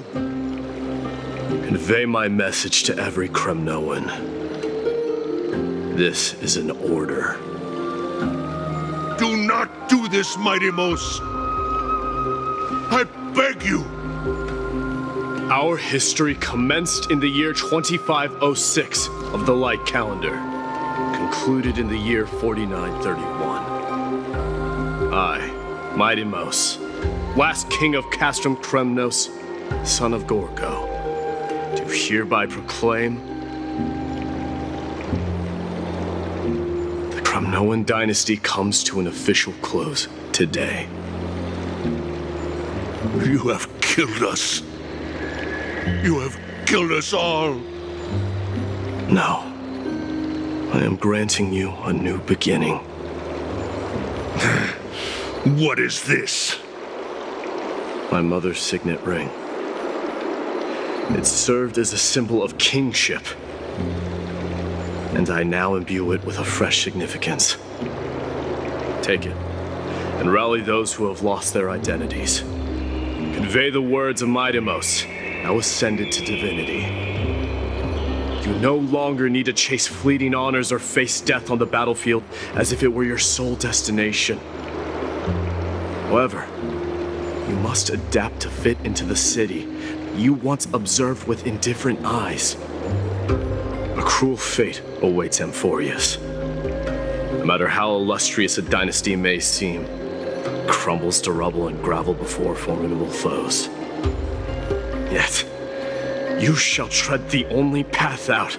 Convey my message to every Kremnoan. This is an order. Do not do this, Mighty Mos! I beg you! Our history commenced in the year 2506 of the Light Calendar, concluded in the year 4931. I, Mighty Mos, last king of Castrum Kremnos, son of Gorgo, do hereby proclaim the Kremnoan dynasty comes to an official close today. You have killed us. You have killed us all. No. I am granting you a new beginning. What is this? My mother's signet ring. It served as a symbol of kingship, and I now imbue it with a fresh significance. Take it, and rally those who have lost their identities. Convey the words of Mighty Mos, now ascended to divinity. You no longer need to chase fleeting honors or face death on the battlefield as if it were your sole destination. However, you must adapt to fit into the city you once observed with indifferent eyes. A cruel fate awaits Amphoreus. No matter how illustrious a dynasty may seem, it crumbles to rubble and gravel before formidable foes. Yet, you shall tread the only path out,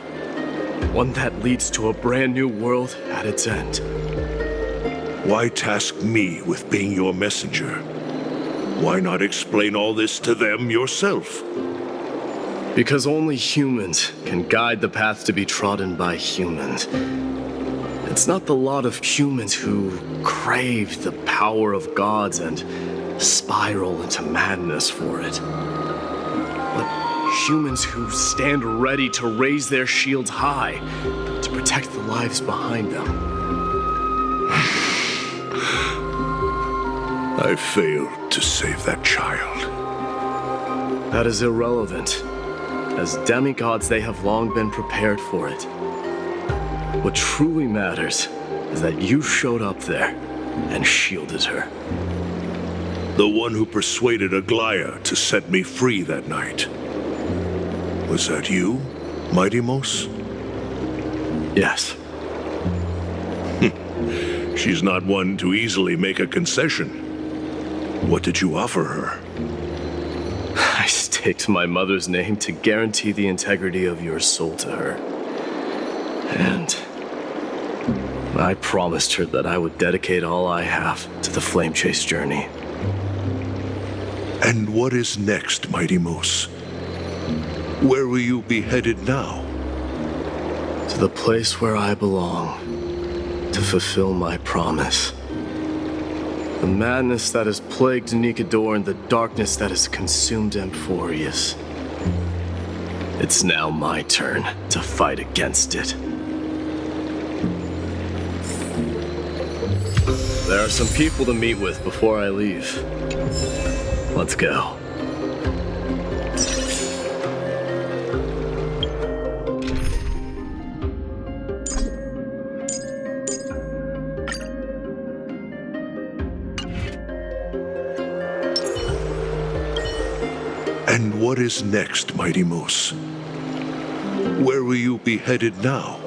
one that leads to a brand new world at its end. Why task me with being your messenger? Why not explain all this to them yourself? Because only humans can guide the path to be trodden by humans. It's not the lot of humans who crave the power of gods and spiral into madness for it, but humans who stand ready to raise their shields high to protect the lives behind them. I failed to save that child. That is irrelevant. As demigods, they have long been prepared for it. What truly matters is that you showed up there and shielded her. The one who persuaded Aglaya to set me free that night. Was that you, Mighty Mos? Yes. She's not one to easily make a concession. What did you offer her? I staked my mother's name to guarantee the integrity of your soul to her. And I promised her that I would dedicate all I have to the Flame Chase journey. And what is next, Mighty Mos? Where will you be headed now? To the place where I belong, to fulfill my promise. The madness that has plagued Nikador and the darkness that has consumed Amphoreus. It's now my turn to fight against it. There are some people to meet with before I leave. Let's go. And what is next, Mighty Mos? Where will you be headed now?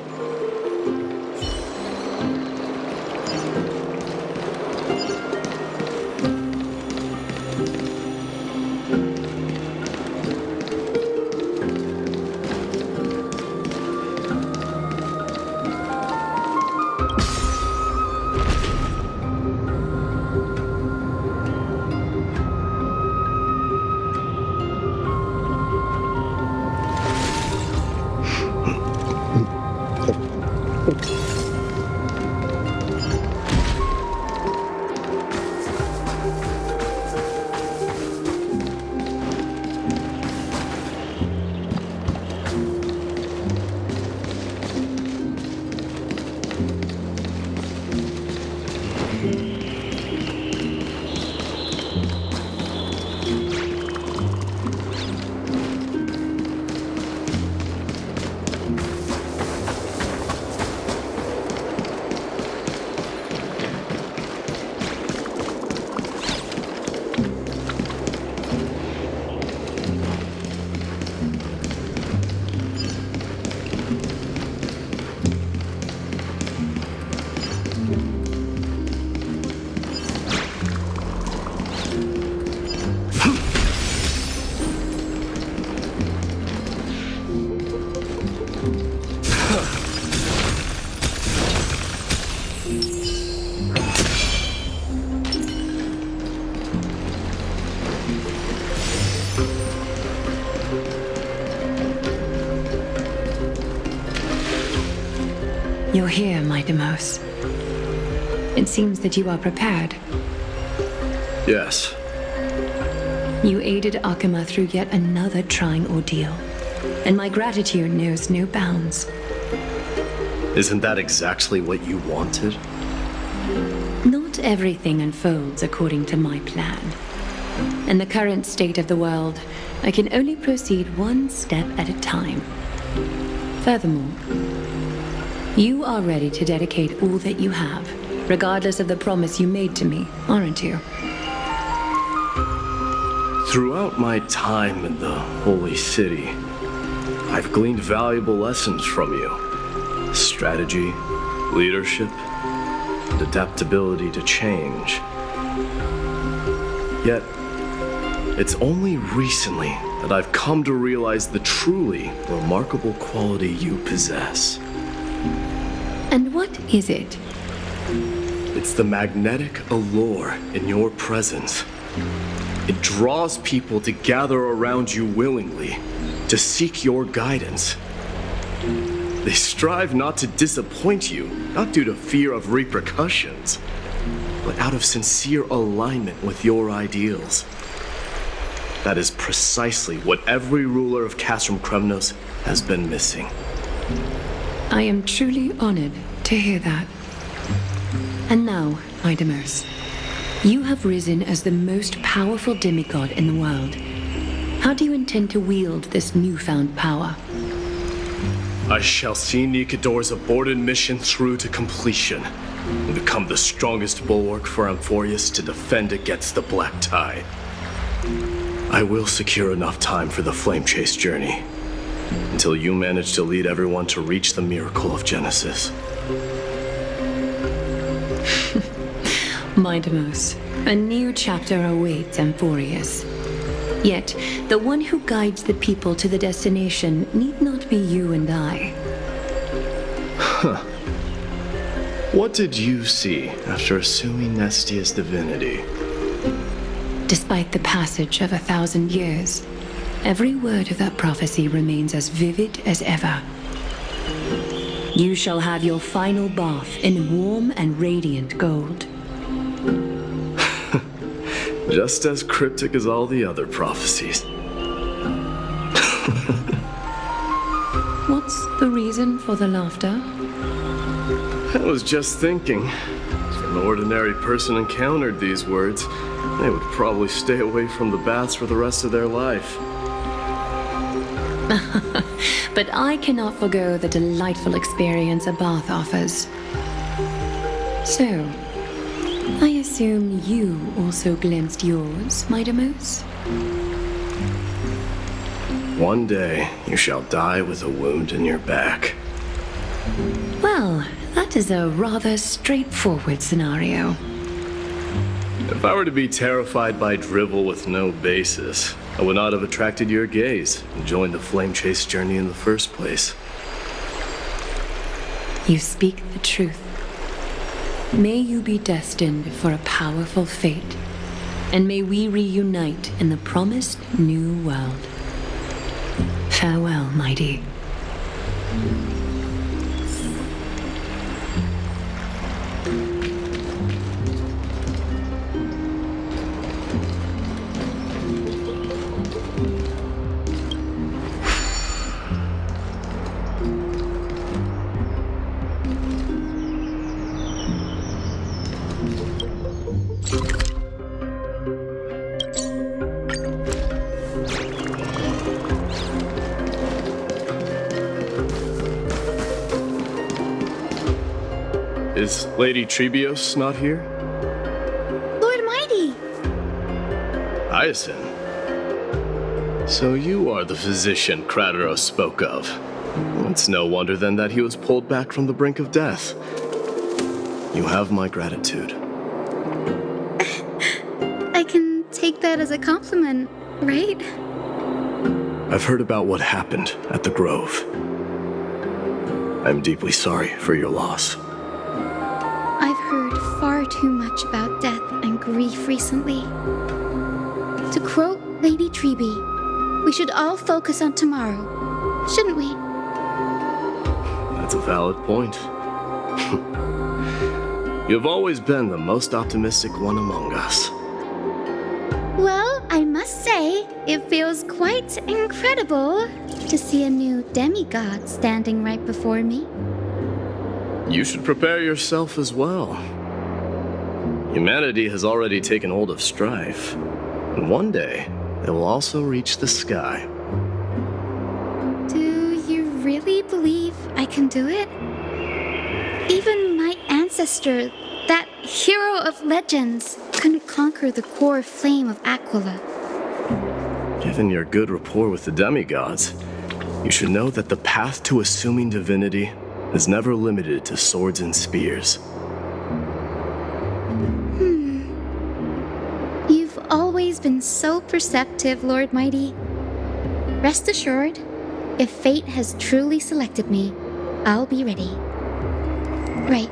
You're here, Mighty Mos. It seems that you are prepared. Yes. You aided Akima through yet another trying ordeal, and my gratitude knows no bounds. Isn't that exactly what you wanted? Not everything unfolds according to my plan. In the current state of the world, I can only proceed one step at a time. Furthermore, you are ready to dedicate all that you have, regardless of the promise you made to me, aren't you? Throughout my time in the Holy City, I've gleaned valuable lessons from you. Strategy, leadership, and adaptability to change. Yet, it's only recently that I've come to realize the truly remarkable quality you possess. And what is it? It's the magnetic allure in your presence. It draws people to gather around you willingly, to seek your guidance. They strive not to disappoint you, not due to fear of repercussions, but out of sincere alignment with your ideals. That is precisely what every ruler of Castrum Kremnos has been missing. I am truly honored to hear that. And now, Idamos, you have risen as the most powerful demigod in the world. How do you intend to wield this newfound power? I shall see Nikador's aborted mission through to completion and become the strongest bulwark for Amphoreus to defend against the Black Tide. I will secure enough time for the Flame Chase journey until you manage to lead everyone to reach the miracle of Genesis. Idamos, a new chapter awaits Amphoreus. Yet, the one who guides the people to the destination need not be you and I. Huh. What did you see after assuming Nestia's divinity? Despite the passage of 1,000 years, every word of that prophecy remains as vivid as ever. You shall have your final bath in warm and radiant gold. Just as cryptic as all the other prophecies. What's the reason for the laughter? I was just thinking, if an ordinary person encountered these words, they would probably stay away from the baths for the rest of their life. But I cannot forgo the delightful experience a bath offers. So, I assume you also glimpsed yours, Idamos? One day, you shall die with a wound in your back. Well, that is a rather straightforward scenario. If I were to be terrified by drivel with no basis, I would not have attracted your gaze and joined the Flame Chase journey in the first place. You speak the truth. May you be destined for a powerful fate, and may we reunite in the promised new world. Farewell, mighty. Is Lady Trebios not here? Lord Mighty! Hyacinth. So you are the physician Krateros spoke of. It's no wonder then that he was pulled back from the brink of death. You have my gratitude. I can take that as a compliment, right? I've heard about what happened at the Grove. I'm deeply sorry for your loss. I've heard far too much about death and grief recently. To quote Lady Treby, we should all focus on tomorrow, shouldn't we? That's a valid point. You've always been the most optimistic one among us. Well, I must say, it feels quite incredible to see a new demigod standing right before me. You should prepare yourself as well. Humanity has already taken hold of strife, and one day they will also reach the sky. Do you really believe I can do it? Even my ancestor, that hero of legends, couldn't conquer the core flame of Aquila. Given your good rapport with the demigods, you should know that the path to assuming divinity is never limited to swords and spears. You've always been so perceptive, Lord Mighty. Rest assured, if fate has truly selected me, I'll be ready. Right.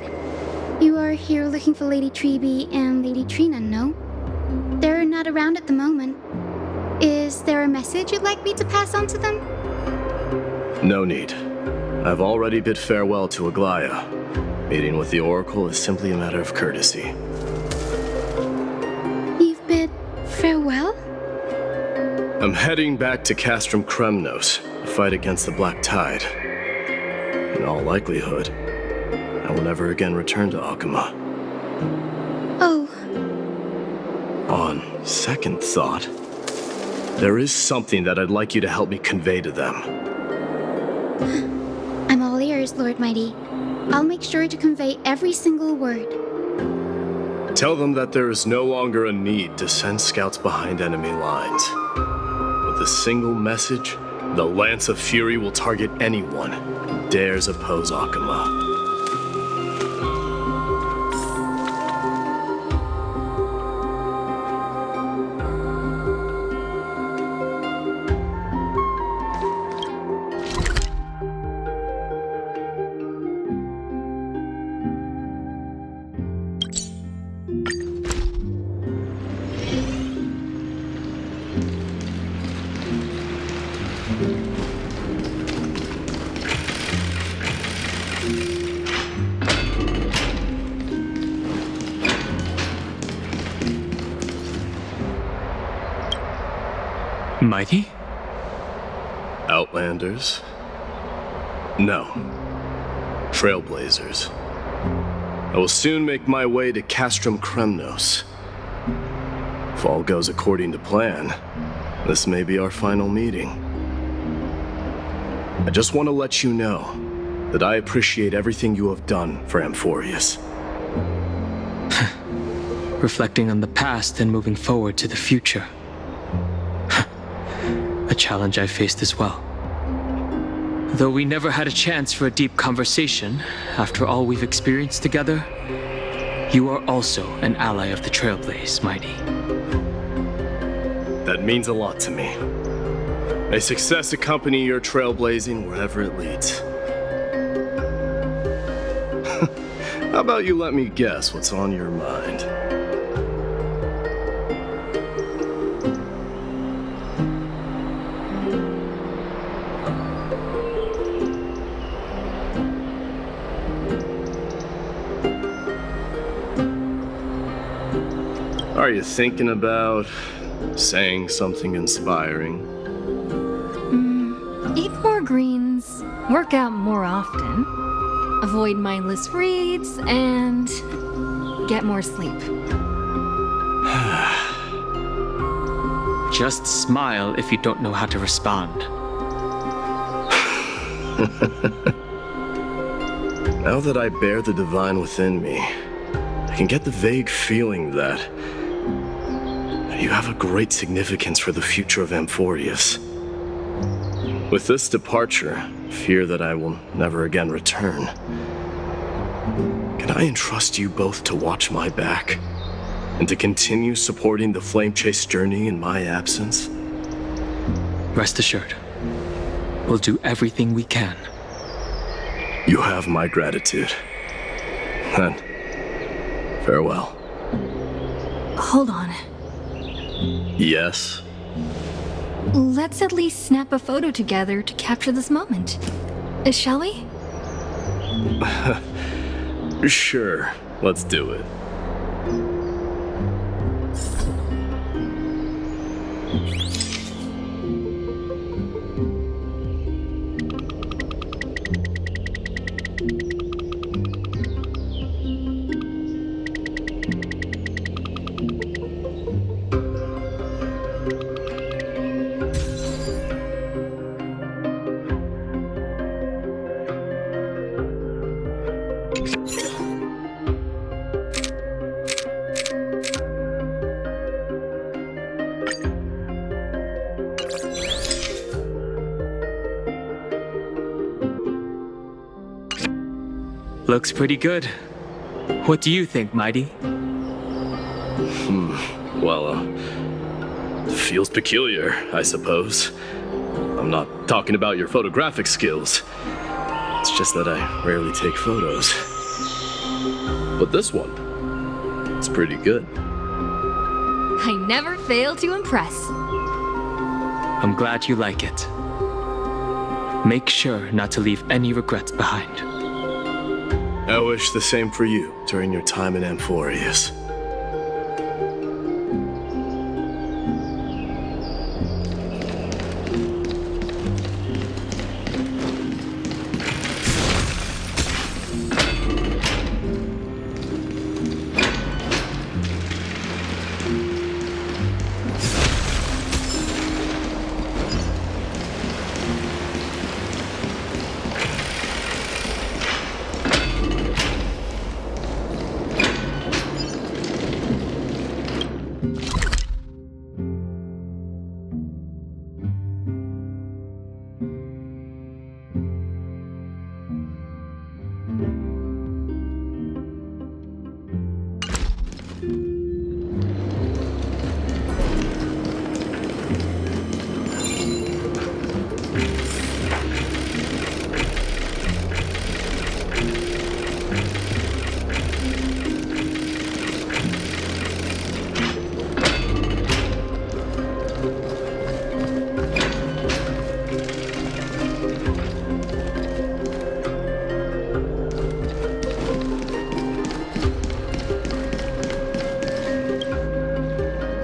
You are here looking for Lady Treby and Lady Trina, no? They're not around at the moment. Is there a message you'd like me to pass on to them? No need. I've already bid farewell to Aglaya. Meeting with the Oracle is simply a matter of courtesy. You've bid farewell? I'm heading back to Castrum Kremnos to fight against the Black Tide. In all likelihood, I will never again return to Akuma. Oh. On second thought, there is something that I'd like you to help me convey to them. I'm all ears, Lord Mighty. I'll make sure to convey every single word. Tell them that there is no longer a need to send scouts behind enemy lines. With a single message, the Lance of Fury will target anyone who dares oppose Akuma. Mighty? Outlanders? No. Trailblazers. I will soon make my way to Castrum Kremnos. If all goes according to plan, this may be our final meeting. I just want to let you know that I appreciate everything you have done for Amphoreus. Reflecting on the past and moving forward to the future. A challenge I faced as well. Though we never had a chance for a deep conversation, after all we've experienced together, you are also an ally of the Trailblaze, Mighty. That means a lot to me. May success accompany your trailblazing wherever it leads. How about you let me guess what's on your mind? Are you thinking about saying something inspiring? Eat more greens, work out more often, avoid mindless reads, and get more sleep. Just smile if you don't know how to respond. Now that I bear the divine within me, I can get the vague feeling that you have a great significance for the future of Amphoreus. With this departure, fear that I will never again return. Can I entrust you both to watch my back and to continue supporting the Flame Chase journey in my absence? Rest assured, we'll do everything we can. You have my gratitude. Then, farewell. Hold on. Yes? Let's at least snap a photo together to capture this moment. Shall we? Sure, let's do it. Looks pretty good. What do you think, Mighty? Well, feels peculiar, I suppose. I'm not talking about your photographic skills. It's just that I rarely take photos. But this one, it's pretty good. I never fail to impress. I'm glad you like it. Make sure not to leave any regrets behind. I wish the same for you during your time in Amphoreus.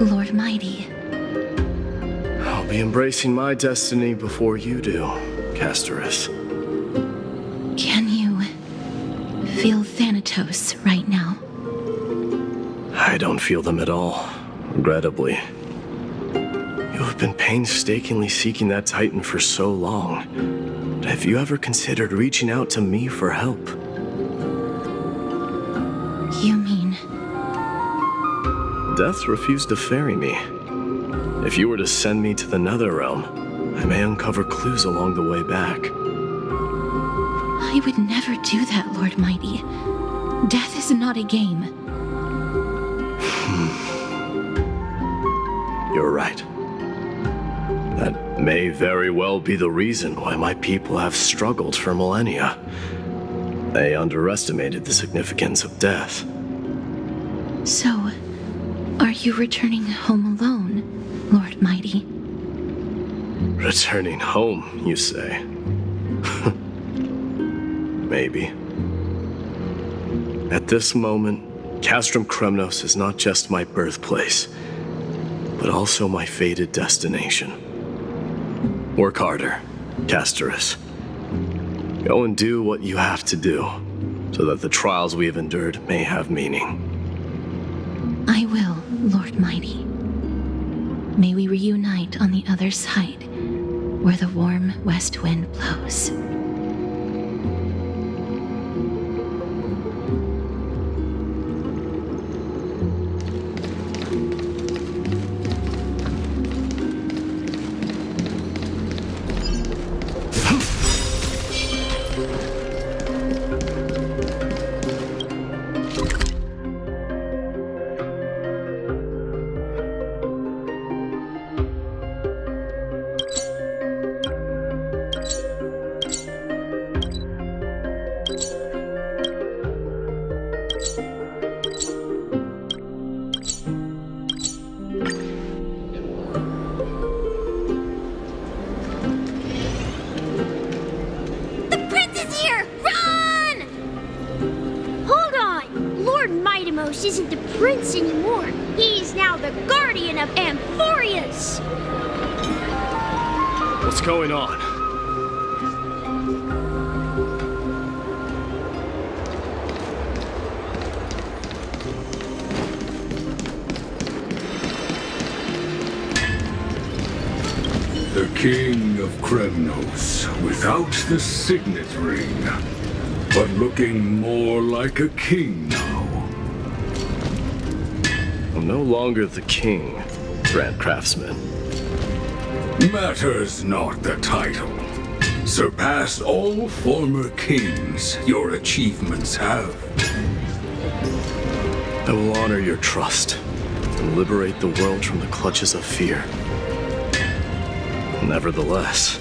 Lord Mighty. I'll be embracing my destiny before you do, Castorus. Can you feel Thanatos right now? I don't feel them at all, regrettably. You have been painstakingly seeking that Titan for so long. But have you ever considered reaching out to me for help? You mean... Death refused to ferry me. If you were to send me to the Netherrealm, I may uncover clues along the way back. I would never do that, Lord Mighty. Death is not a game. You're right. That may very well be the reason why my people have struggled for millennia. They underestimated the significance of death. So, are you returning home alone, Lord Mighty? Returning home, you say? Maybe. At this moment, Castrum Kremnos is not just my birthplace, but also my fated destination. Work harder, Castorus. Go and do what you have to do, so that the trials we have endured may have meaning. I will, Lord Mighty. May we reunite on the other side, where the warm west wind blows. Isn't the prince anymore. He's now the guardian of Amphoreus. What's going on? The King of Kremnos, without the signet ring, but looking more like a king now. I'm no longer the king, Grand Craftsman. Matters not the title. Surpassed all former kings your achievements have. I will honor your trust and liberate the world from the clutches of fear. Nevertheless,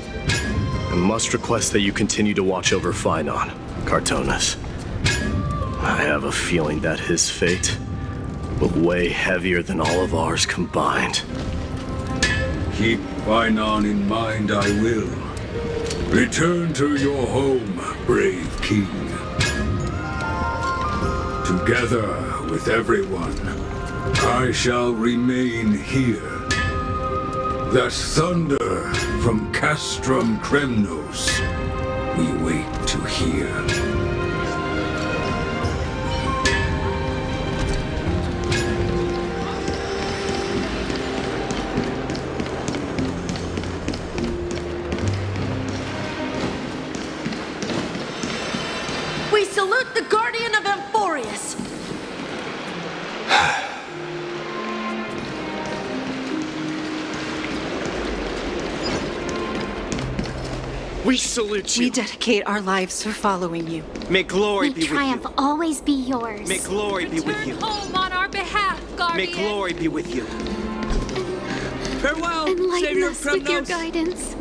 I must request that you continue to watch over Phainon, Cartonis. I have a feeling that his fate but way heavier than all of ours combined. Keep Weinon in mind, I will. Return to your home, brave king. Together with everyone, I shall remain here. That thunder from Castrum Kremnos, we wait to hear. We salute the Guardian of Amphoreus! We salute you. We dedicate our lives for following you. May glory May be with triumph you. always be yours. May glory be with you. Home on our behalf, Guardian! May glory be with you. Farewell, Enlighten Savior of us with your Kremnos. guidance.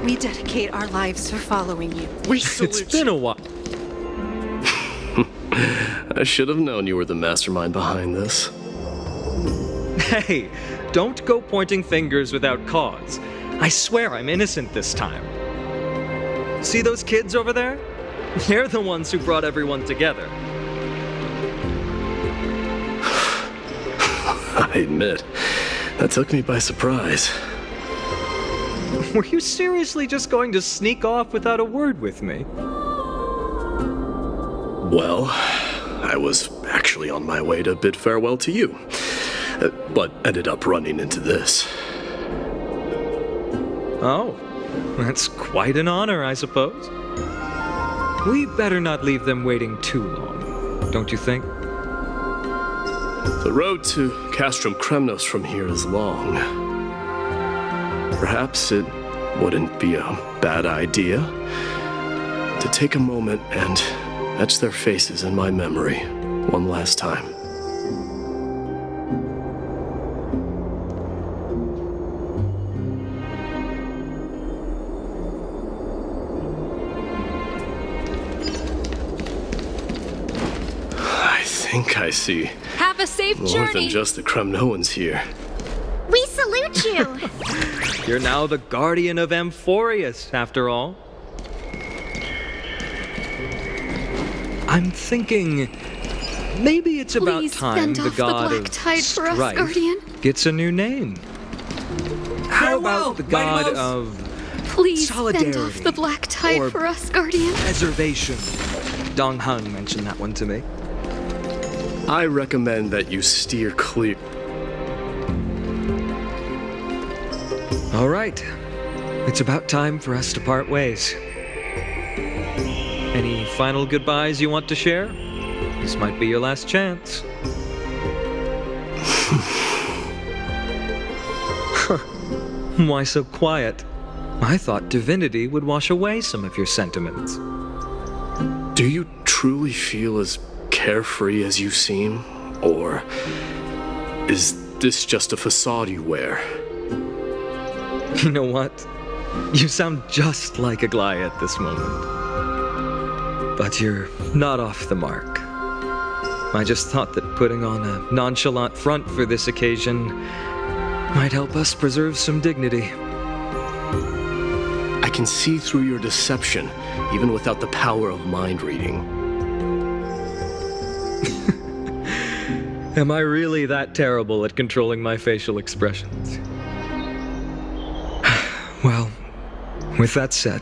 We dedicate our lives for following you. We salute It's been a while. I should have known you were the mastermind behind this. Hey, don't go pointing fingers without cause. I swear I'm innocent this time. See those kids over there? They're the ones who brought everyone together. I admit, that took me by surprise. Were you seriously just going to sneak off without a word with me? Well, I was actually on my way to bid farewell to you, but ended up running into this. Oh, that's quite an honor, I suppose. We better not leave them waiting too long, don't you think? The road to Castrum Kremnos from here is long. Perhaps it wouldn't be a bad idea to take a moment and etch their faces in my memory one last time. I think I see Have a safe more journey! than just the Kremnoans here. We salute you! You're now the Guardian of Amphoreus, after all. I'm thinking maybe it's about Please time fend the off the god black of tide for us, strife Guardian. gets a new name. How about the god of Please solidarity fend off the black tide or for us, Guardian. preservation? Dong Hung mentioned that one to me. I recommend that you steer clear. All right. It's about time for us to part ways. Any final goodbyes you want to share? This might be your last chance. Why so quiet? I thought divinity would wash away some of your sentiments. Do you truly feel as carefree as you seem? Or is this just a facade you wear? You know what? You sound just like a Gly at this moment. But you're not off the mark. I just thought that putting on a nonchalant front for this occasion might help us preserve some dignity. I can see through your deception, even without the power of mind reading. Am I really that terrible at controlling my facial expressions? Well, with that said,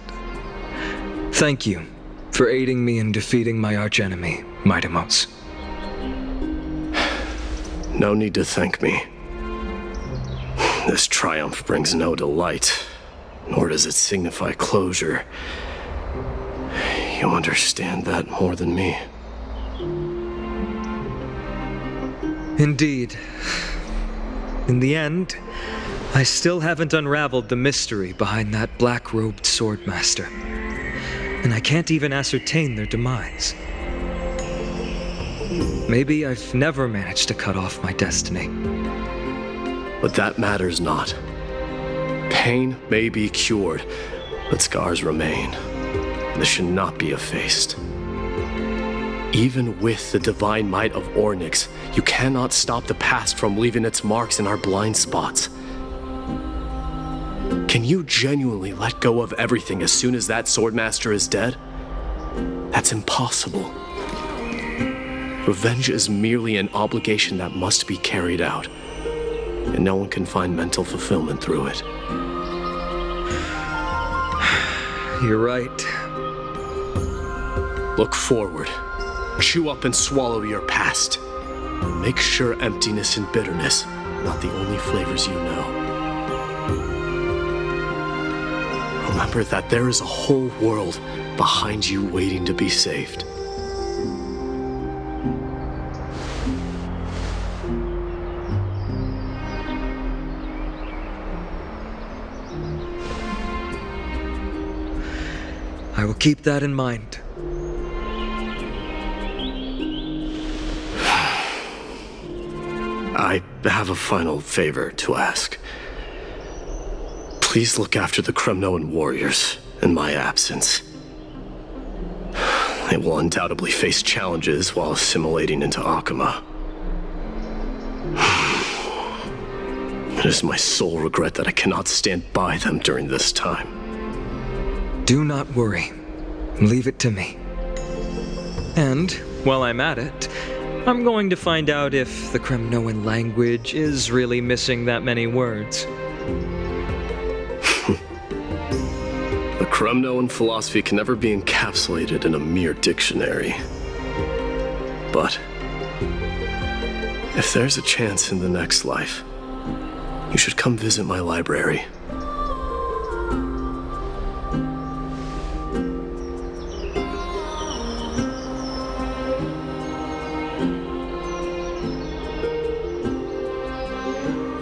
thank you for aiding me in defeating my archenemy, Midamos. No need to thank me. This triumph brings no delight, nor does it signify closure. You understand that more than me. Indeed. In the end, I still haven't unraveled the mystery behind that black-robed swordmaster. And I can't even ascertain their demise. Maybe I've never managed to cut off my destiny. But that matters not. Pain may be cured, but scars remain. This should not be effaced. Even with the divine might of Ornyx, you cannot stop the past from leaving its marks in our blind spots. Can you genuinely let go of everything as soon as that Swordmaster is dead? That's impossible. Revenge is merely an obligation that must be carried out, and no one can find mental fulfillment through it. You're right. Look forward. Chew up and swallow your past. Make sure emptiness and bitterness are not the only flavors you know. Remember that there is a whole world behind you waiting to be saved. I will keep that in mind. I have a final favor to ask. Please look after the Kremnoan warriors in my absence. They will undoubtedly face challenges while assimilating into Akama. It is my sole regret that I cannot stand by them during this time. Do not worry. Leave it to me. And, while I'm at it, I'm going to find out if the Kremnoan language is really missing that many words. The Kremnoan philosophy can never be encapsulated in a mere dictionary. But if there's a chance in the next life, you should come visit my library.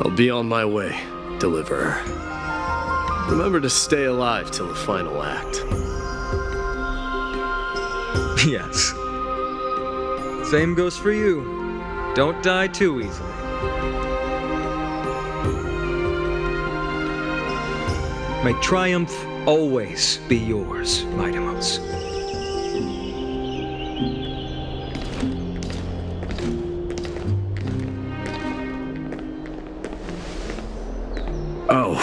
I'll be on my way, Deliverer. Remember to stay alive till the final act. Yes. Same goes for you. Don't die too easily. May triumph always be yours, Midamos. Oh,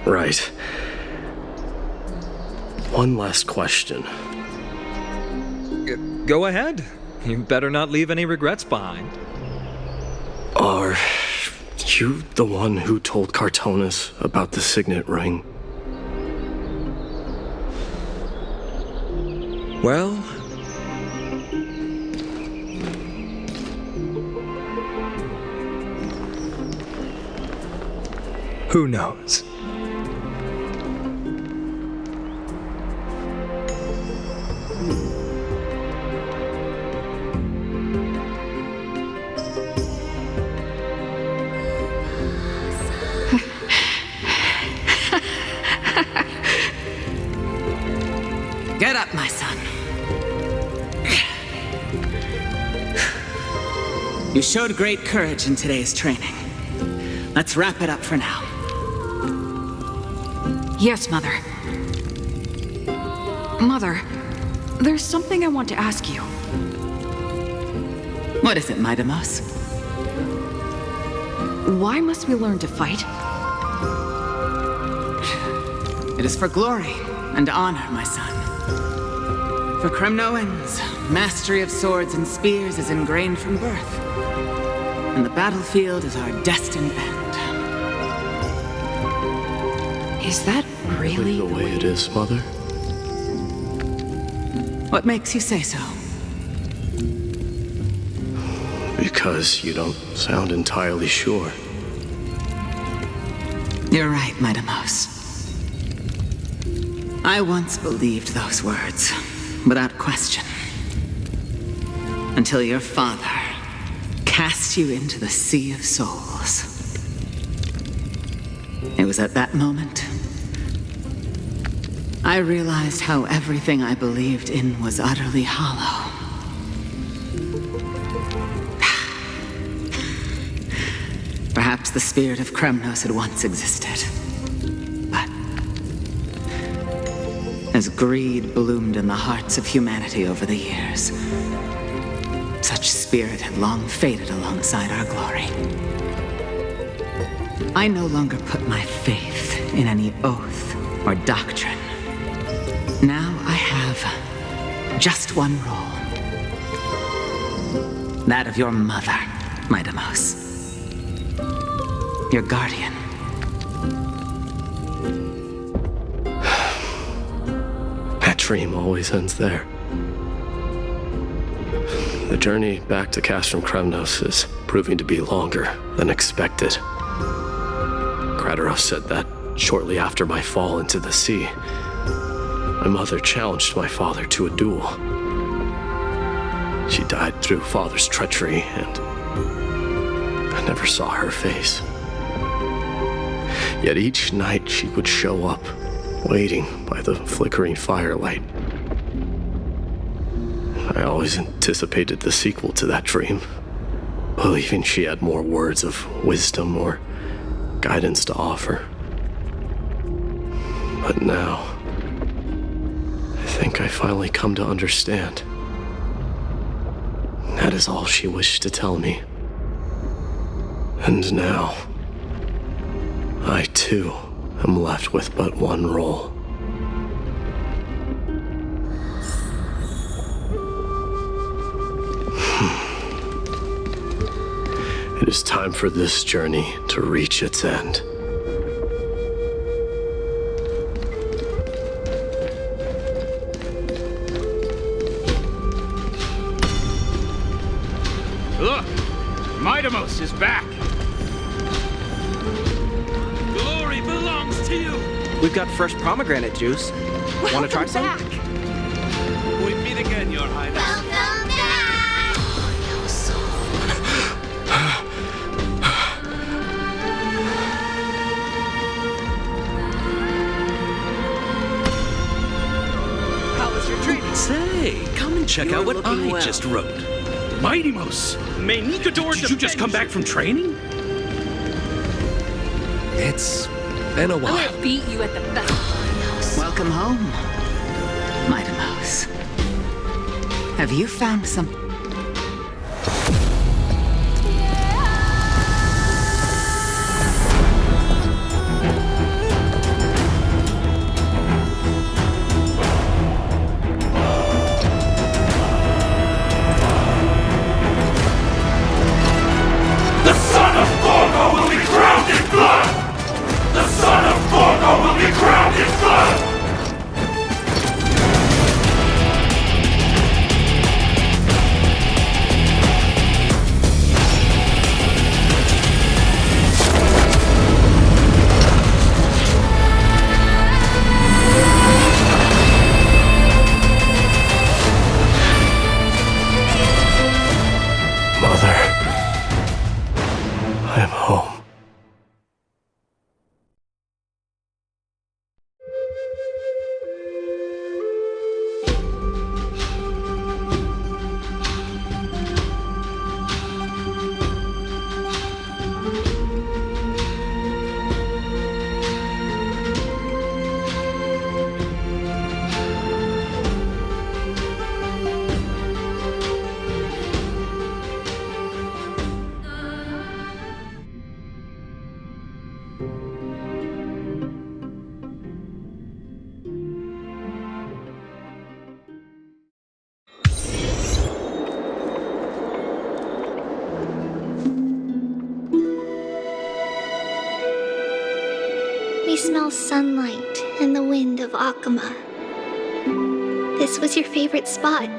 right. One last question. Go ahead. You better not leave any regrets behind. Are you the one who told Cartonis about the signet ring? Well... who knows? Get up, my son. You showed great courage in today's training. Let's wrap it up for now. Yes, Mother. Mother, there's something I want to ask you. What is it, Midamos? Why must we learn to fight? It is for glory and honor, my son. For Kremnoans, mastery of swords and spears is ingrained from birth, and the battlefield is our destined end. Is that really the way it is, Mother? What makes you say so? Because you don't sound entirely sure. You're right, Midamos. I once believed those words, without question. Until your father cast you into the Sea of Souls. It was at that moment I realized how everything I believed in was utterly hollow. Perhaps the spirit of Kremnos had once existed. But as greed bloomed in the hearts of humanity over the years. Such spirit had long faded alongside our glory. I no longer put my faith in any oath or doctrine. Now I have just one role. That of your mother, my Deimos. Your guardian. That dream always ends there. The journey back to Castrum Kremnos is proving to be longer than expected. Krateros said that shortly after my fall into the sea, my mother challenged my father to a duel. She died through father's treachery, and I never saw her face. Yet each night she would show up, waiting by the flickering firelight. I always anticipated the sequel to that dream, believing she had more words of wisdom or guidance to offer. But now, I think I finally come to understand. That is all she wished to tell me. And now, I too am left with but one role. It is time for this journey to reach its end. Look! My Deimos is back! Glory belongs to you! We've got fresh pomegranate juice. Want to try some? We meet again, Your Highness. How was your training? Say, come and check out what I just wrote. Mighty Mos! May Nikador Did you just come back from training? It's been a while. I'm gonna beat you at the battle. Welcome home, my Deimos. Have you found some... The son of Gorgo will be crowned in blood! The son of Gorgo will be crowned in blood! Mother, I am home. We smell sunlight and the wind of Akama. This was your favorite spot,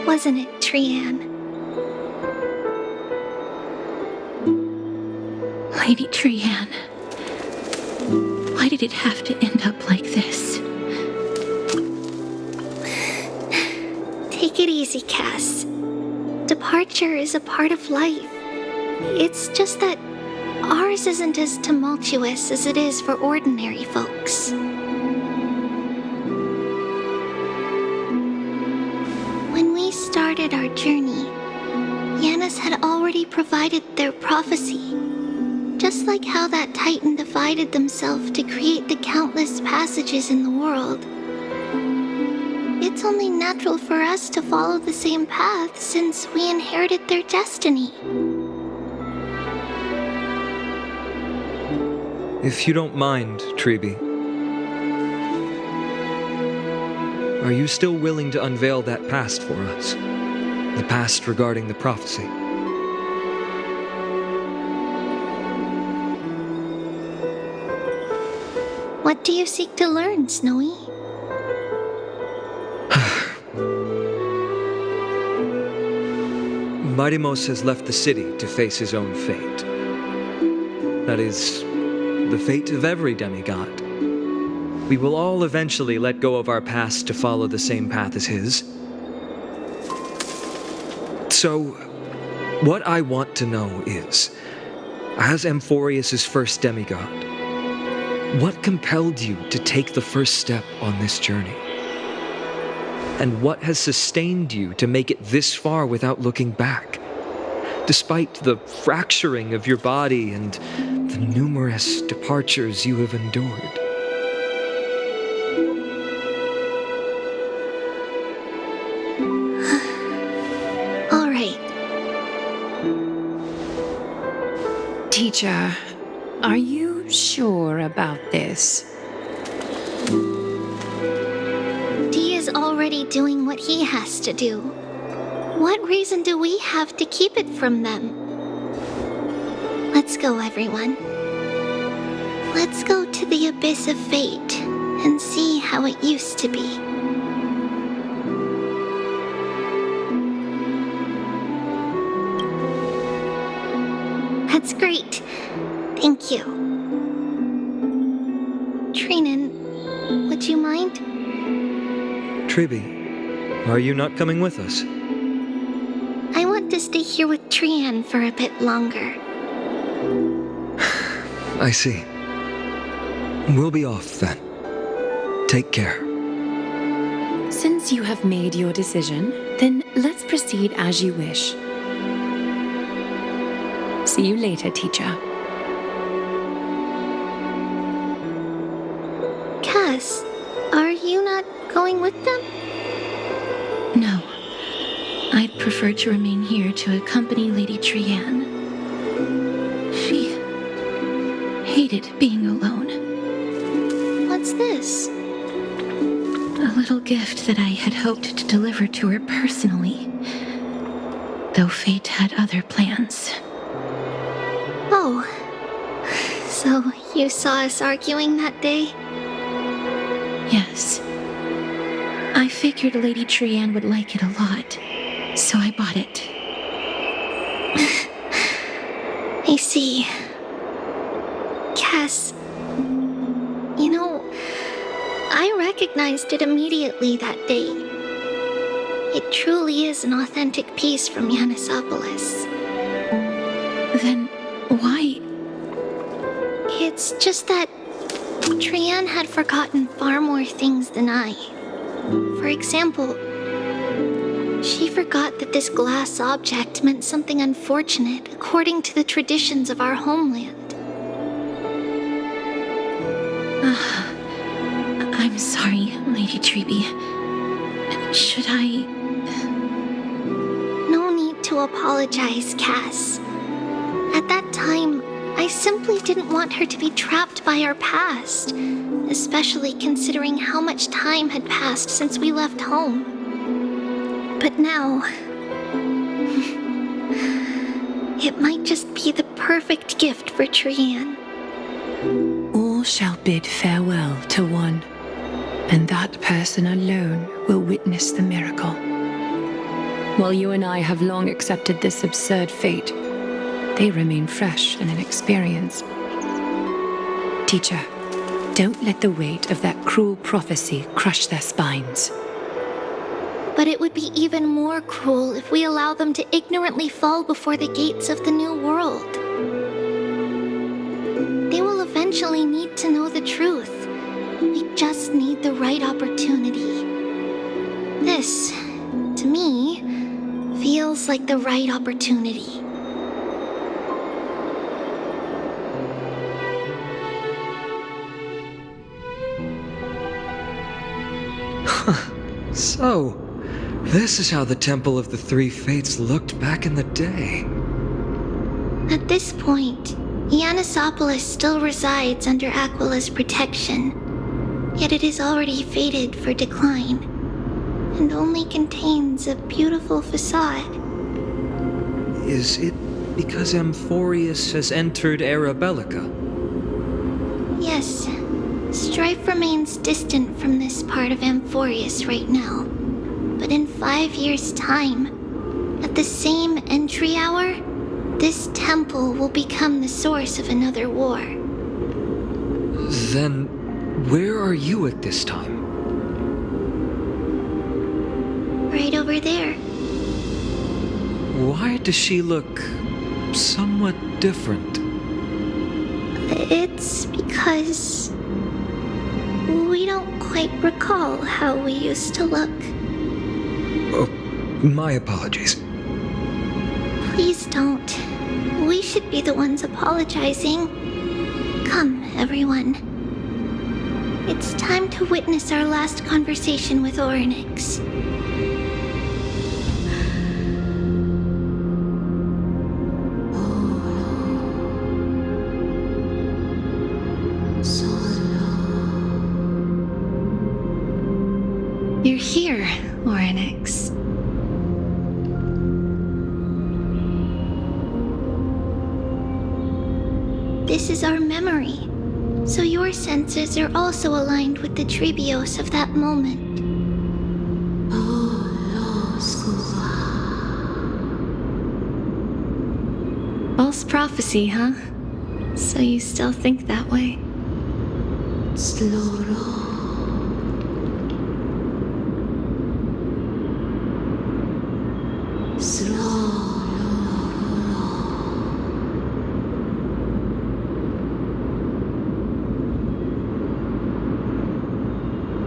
wasn't it, Trian? Lady Trian, why did it have to end up like this? Take it easy, Cass. Departure is a part of life. It's just that ours isn't as tumultuous as it is for ordinary folks. When we started our journey, Yanis had already provided their prophecy. Just like how that Titan divided themselves to create the countless passages in the world, it's only natural for us to follow the same path since we inherited their destiny. If you don't mind, Treeby, are you still willing to unveil that past for us? The past regarding the prophecy? What do you seek to learn, Snowy? Mightimos has left the city to face his own fate. That is, the fate of every demigod. We will all eventually let go of our past to follow the same path as his. So, what I want to know is, as Amphoreus' first demigod, what compelled you to take the first step on this journey? And what has sustained you to make it this far without looking back? Despite the fracturing of your body and the numerous departures you have endured. All right. Teacher, are you sure about this? Dee is already doing what he has to do. What reason do we have to keep it from them? Let's go, everyone. Let's go to the abyss of fate and see how it used to be. That's great. Thank you. Trinan, would you mind? Treeby, are you not coming with us? I want to stay here with Trian for a bit longer. I see. We'll be off then. Take care. Since you have made your decision, then let's proceed as you wish. See you later, teacher. Cass, are you not going with them? No. I'd prefer to remain here to accompany Lady Trian. She hated being alone. What's this? A little gift that I had hoped to deliver to her personally, though fate had other plans. Oh. So you saw us arguing that day? Yes. I figured Lady Trian would like it a lot, so I bought it. I see. Cass, you know, I recognized it immediately that day. It truly is an authentic piece from Yanisopolis. Then why? It's just that Trian had forgotten far more things than I. For example, she forgot that this glass object meant something unfortunate according to the traditions of our homeland. I'm sorry, Lady Treeby. Should I... No need to apologize, Cass. At that time, I simply didn't want her to be trapped by our past, especially considering how much time had passed since we left home. But now... it might just be the perfect gift for Trian. All shall bid farewell to one, and that person alone will witness the miracle. While you and I have long accepted this absurd fate, they remain fresh and inexperienced. Teacher, don't let the weight of that cruel prophecy crush their spines. But it would be even more cruel if we allow them to ignorantly fall before the gates of the new world. They will eventually need to know the truth. We just need the right opportunity. This, to me, feels like the right opportunity. So, this is how the Temple of the Three Fates looked back in the day. At this point, Yannisopolis still resides under Aquila's protection, yet it is already fated for decline, and only contains a beautiful facade. Is it because Amphoreus has entered Era Bellica? Yes, strife remains distant from this part of Amphoreus right now. But in 5 years' time, at the same entry hour, this temple will become the source of another war. Then, where are you at this time? Right over there. Why does she look somewhat different? It's because we don't quite recall how we used to look. Oh, my apologies. Please don't. We should be the ones apologizing. Come, everyone. It's time to witness our last conversation with Orynyx. You're here, Orynyx. This is our memory, so your senses are also aligned with the Trebios of that moment. False prophecy, huh? So you still think that way?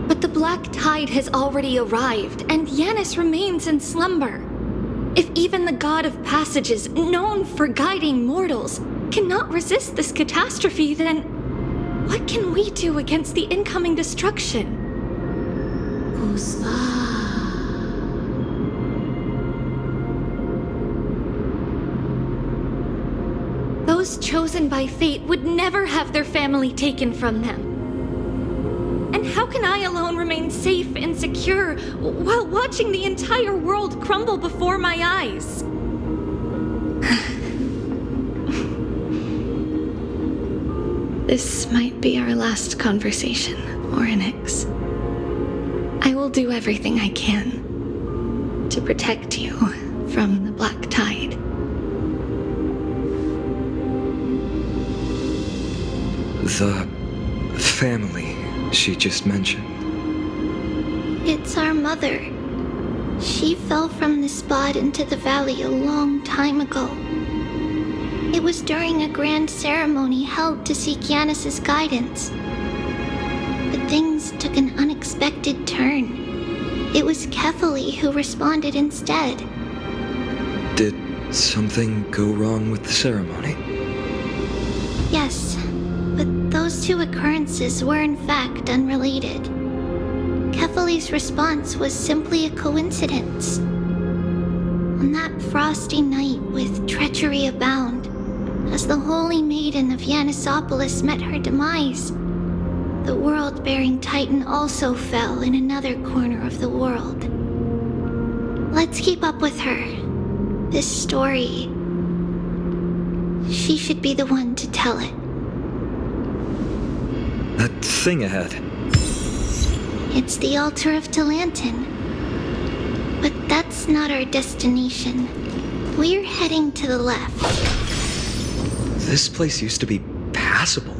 But the black tide has already arrived, and Yanis remains in slumber. If even the god of passages, known for guiding mortals, cannot resist this catastrophe, then what can we do against the incoming destruction? Those chosen by fate would never have their family taken from them. And how can I alone remain safe and secure while watching the entire world crumble before my eyes? This might be our last conversation, Orynyx. I will do everything I can to protect you from the black tide. The family she just mentioned. It's our mother. She fell from the spot into the valley a long time ago. It was during a grand ceremony held to seek Yanis's guidance. But things took an unexpected turn. It was Kefali who responded instead. Did something go wrong with the ceremony? Yes, but those two occurrences were in fact unrelated. Kefali's response was simply a coincidence. On that frosty night with treachery abound, as the holy maiden of Yannisopolis met her demise, the world-bearing titan also fell in another corner of the world. Let's keep up with her. This story, she should be the one to tell it. That thing ahead. It's the altar of Talantin. But that's not our destination. We're heading to the left. This place used to be passable.